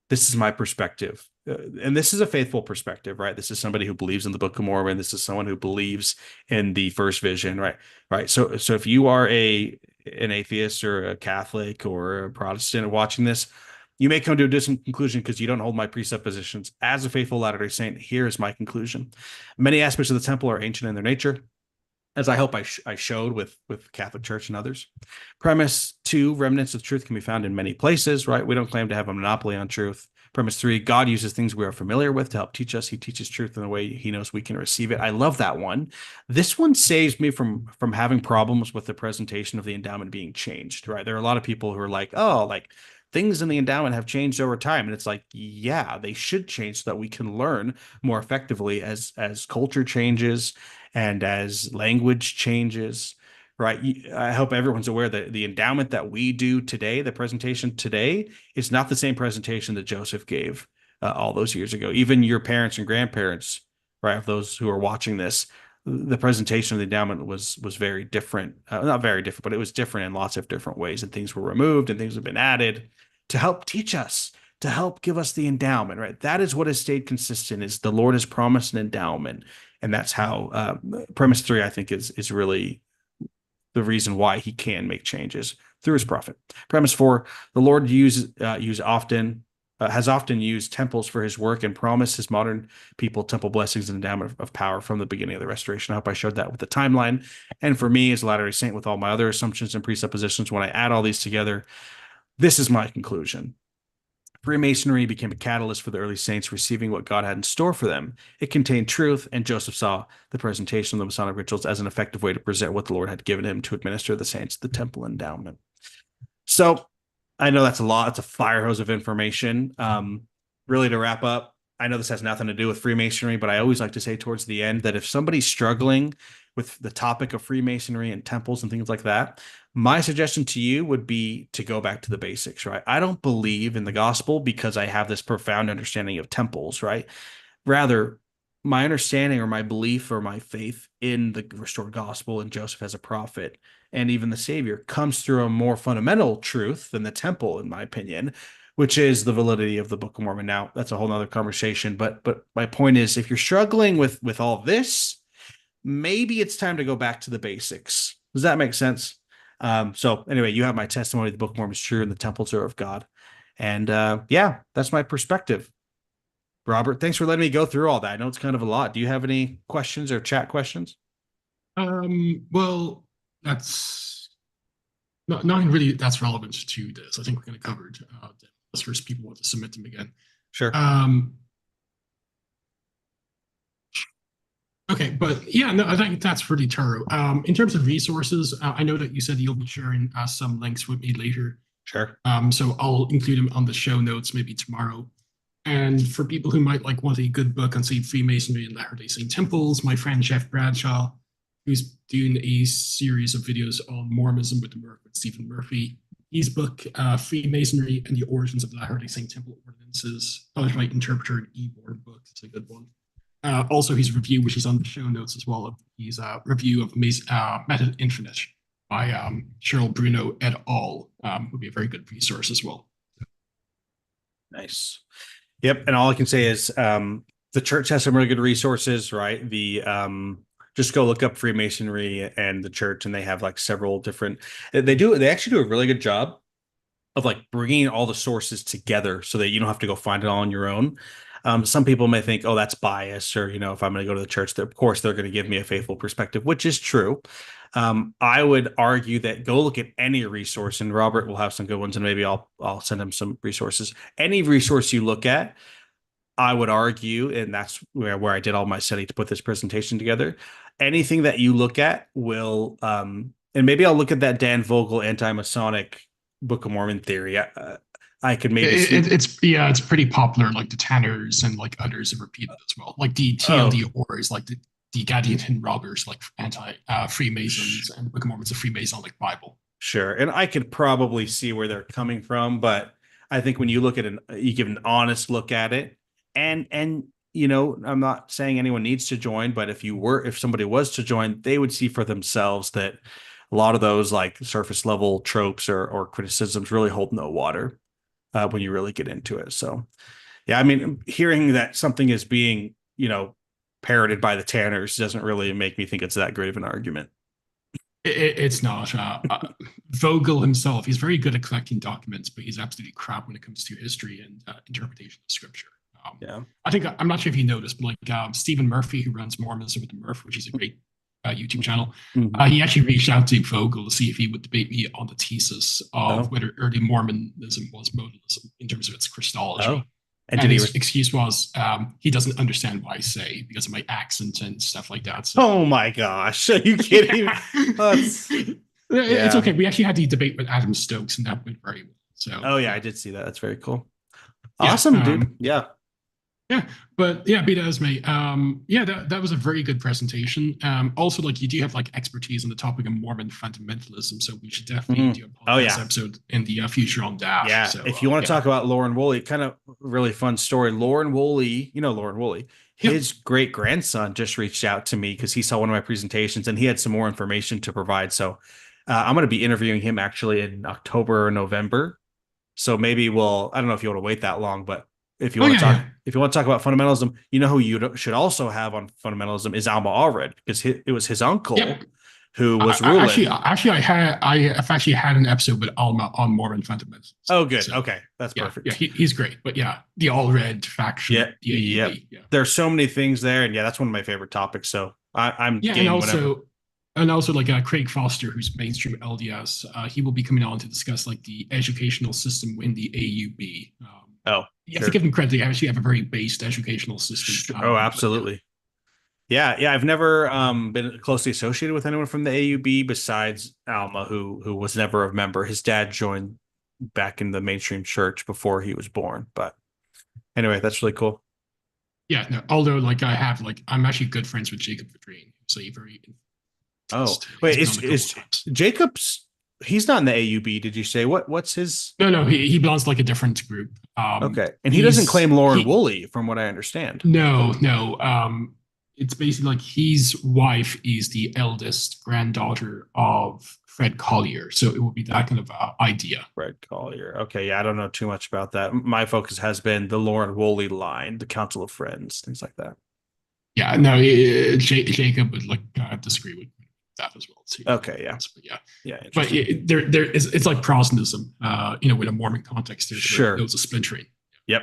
This is my perspective. And this is a faithful perspective, right? This is somebody who believes in the Book of Mormon. This is someone who believes in the first vision, right? Right. So if you are an atheist or a Catholic or a Protestant watching this, you may come to a different conclusion because you don't hold my presuppositions. As a faithful Latter-day Saint, here is my conclusion. Many aspects of the temple are ancient in their nature. as I hope I showed with Catholic Church and others. Premise 2, remnants of truth can be found in many places, right? We don't claim to have a monopoly on truth. Premise 3, God uses things we are familiar with to help teach us. He teaches truth in the way he knows we can receive it. I love that one. This one saves me from having problems with the presentation of the endowment being changed, right? There are a lot of people who are like, oh, like things in the endowment have changed over time. And it's like, yeah, they should change so that we can learn more effectively as culture changes and as language changes, right? I hope everyone's aware that the endowment that we do today, the presentation today, is not the same presentation that Joseph gave all those years ago. Even your parents and grandparents, right, of those who are watching this, the presentation of the endowment was very different. Not very different, but it was different in lots of different ways, and things were removed and things have been added to help teach us, to help give us the endowment, right? That is what has stayed consistent, is the Lord has promised an endowment. And that's how premise 3, I think, is really the reason why he can make changes through his prophet. Premise 4, the Lord has often used temples for his work and promised his modern people temple blessings and endowment of power from the beginning of the restoration. I hope I showed that with the timeline. And for me, as a Latter-day Saint, with all my other assumptions and presuppositions, when I add all these together, this is my conclusion. Freemasonry became a catalyst for the early saints receiving what God had in store for them. It contained truth, and Joseph saw the presentation of the Masonic rituals as an effective way to present what the Lord had given him to administer the saints, the temple endowment. So I know that's a lot. It's a fire hose of information. Really, to wrap up, I know this has nothing to do with Freemasonry, but I always like to say towards the end that if somebody's struggling with the topic of Freemasonry and temples and things like that, my suggestion to you would be to go back to the basics, right? I don't believe in the gospel because I have this profound understanding of temples, right? Rather, my understanding or my belief or my faith in the restored gospel and Joseph as a prophet and even the Savior comes through a more fundamental truth than the temple, in my opinion, which is the validity of the Book of Mormon. Now, that's a whole nother conversation, but my point is, if you're struggling with all this, maybe it's time to go back to the basics. Does that make sense? So anyway, you have my testimony. The Book of Mormon is true and the temples are of God. And yeah, that's my perspective. Robert, thanks for letting me go through all that. I know it's kind of a lot. Do you have any questions or chat questions? Well, that's not really that's relevant to this. I think we're going to cover this first people want to submit them again. Sure. Okay, but yeah, no, I think that's pretty thorough. In terms of resources, I know that you said you'll be sharing some links with me later. Sure. So I'll include them on the show notes maybe tomorrow. And for people who might like want a good book on, say, Freemasonry and Latter-day Saint temples, my friend Jeff Bradshaw, who's doing a series of videos on Mormonism with Stephen Murphy, his book, Freemasonry and the Origins of Latter-day Saint Temple Ordinances, Right Interpreter and E-Board book. It's a good one. Also, his review, which is on the show notes as well, his review of Method Infinite by Cheryl Bruno et al. Would be a very good resource as well. Nice. Yep. And all I can say is the church has some really good resources, right? Just go look up Freemasonry and the church, and they have like several different. They actually do a really good job of like bringing all the sources together so that you don't have to go find it all on your own. Some people may think, oh, that's bias, or, if I'm going to go to the church, of course, they're going to give me a faithful perspective, which is true. I would argue that go look at any resource, and Robert will have some good ones, and maybe I'll send him some resources. Any resource you look at, I would argue, and that's where I did all my study to put this presentation together. Anything that you look at will, and maybe I'll look at that Dan Vogel anti-Masonic Book of Mormon theory. I could maybe it's pretty popular. Like the Tanners and like others have repeated as well. Like the TLDRs, like the Gadianton robbers, like anti-Freemasons, and the Book of Mormon's a Freemasonic Bible. Sure, and I could probably see where they're coming from, but I think when you look at you give an honest look at it, and I'm not saying anyone needs to join, but if somebody was to join, they would see for themselves that a lot of those like surface level tropes or criticisms really hold no water when you really get into it. So, yeah, I mean, hearing that something is being, parroted by the Tanners doesn't really make me think it's that great of an argument. It's not. Vogel himself, he's very good at collecting documents, but he's absolutely crap when it comes to history and interpretation of scripture. Yeah, I think I'm not sure if you noticed, but like Stephen Murphy, who runs Mormonism with the Murph, which is a great YouTube channel. Mhm. He actually reached out to Vogel to see if he would debate me on the thesis of Oh. whether early Mormonism was modalism in terms of its Christology. Oh. And did he? his excuse was he doesn't understand what I say because of my accent and stuff like that. So. Oh my gosh, are you kidding? That's It's okay. We actually had the debate with Adam Stokes, and that went very well. So. Oh yeah, I did see that. That's very cool. Yeah, Awesome, dude. Yeah. Yeah, but yeah, be that as may. Yeah, that was a very good presentation. Also, like you do have like expertise on the topic of Mormon fundamentalism, so we should definitely do a podcast episode in the future on that. Yeah, so, if you want to talk about Lauren Woolley, kind of really fun story. Lauren Woolley, you know Lauren Woolley, his great grandson just reached out to me because he saw one of my presentations and he had some more information to provide. So I'm going to be interviewing him actually in October or November. So maybe I don't know if you want to wait that long, but if you want to talk, if you want to talk about fundamentalism, you know who you should also have on fundamentalism is Alma Allred, because it was his uncle who was ruling. I have actually had an episode with Alma on Mormon fundamentalism. Oh, good. So, okay, that's perfect. Yeah, he's great. But yeah, the Allred faction. Yeah. There's so many things there, and that's one of my favorite topics. So I'm and also like Craig Foster, who's mainstream LDS, he will be coming on to discuss like the educational system in the AUB. You have to give them credit. They actually have a very based educational system. Absolutely. Yeah. I've never been closely associated with anyone from the AUB besides Alma, who was never a member. His dad joined back in the mainstream church before he was born. But anyway, that's really cool. Yeah. No, although like I'm actually good friends with Jacob Vadrine, so he very. Wait, is Jacob's? He's not in the AUB. Did you say what's his? No. He belongs to like a different group. Okay, and he doesn't claim Lauren Woolley, from what I understand. No. It's basically like his wife is the eldest granddaughter of Fred Collier, so it would be that kind of idea. Fred Collier. Okay, yeah, I don't know too much about that. My focus has been the Lauren Woolley line, the Council of Friends, things like that. Yeah, no, Jacob would disagree with that as well too. Okay, yeah, but it's like Protestantism, with a Mormon context. There was a splintering. Yep.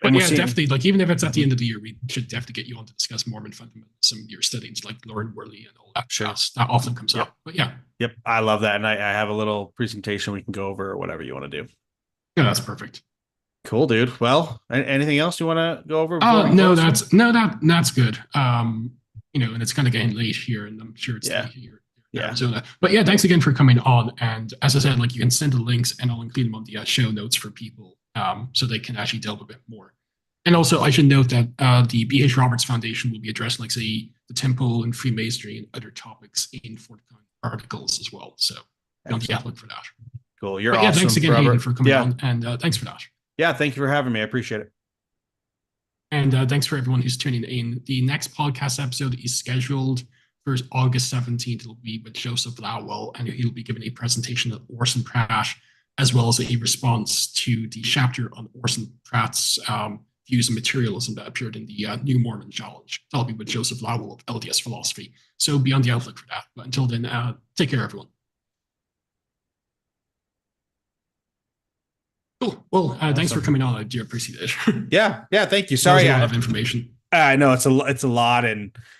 But definitely, like even if it's at the end of the year, we should definitely get you on to discuss Mormon fundamentalism. You're studying like Lauren Woolley and all that. Sure, that often comes up. But yep, I love that, and I have a little presentation we can go over or whatever you want to do. Yeah, that's perfect. Cool, dude. Well, anything else you want to go over? No, that's good. And it's kind of getting late here, and I'm sure it's late here in Arizona. But yeah, thanks again for coming on. And as I said, like you can send the links, and I'll include them on the show notes for people, so they can actually delve a bit more. And also, I should note that the B.H. Roberts Foundation will be addressing, like, say, the temple and Freemasonry and other topics in forthcoming articles as well. So be on the outlook for that. Cool. You're awesome. Thanks again, Hayden, for coming on, and thanks for that. Yeah, thank you for having me. I appreciate it. And thanks for everyone who's tuning in. The next podcast episode is scheduled for August 17th. It'll be with Joseph Lowell, and he'll be giving a presentation of Orson Pratt, as well as a response to the chapter on Orson Pratt's views on materialism that appeared in the New Mormon Challenge. That'll be with Joseph Lowell of LDS Philosophy. So be on the outlook for that. But until then, take care, everyone. Cool. Well, thanks for coming on. I do appreciate it. Yeah. Thank you. Sorry, a lot of information. I know it's a lot, and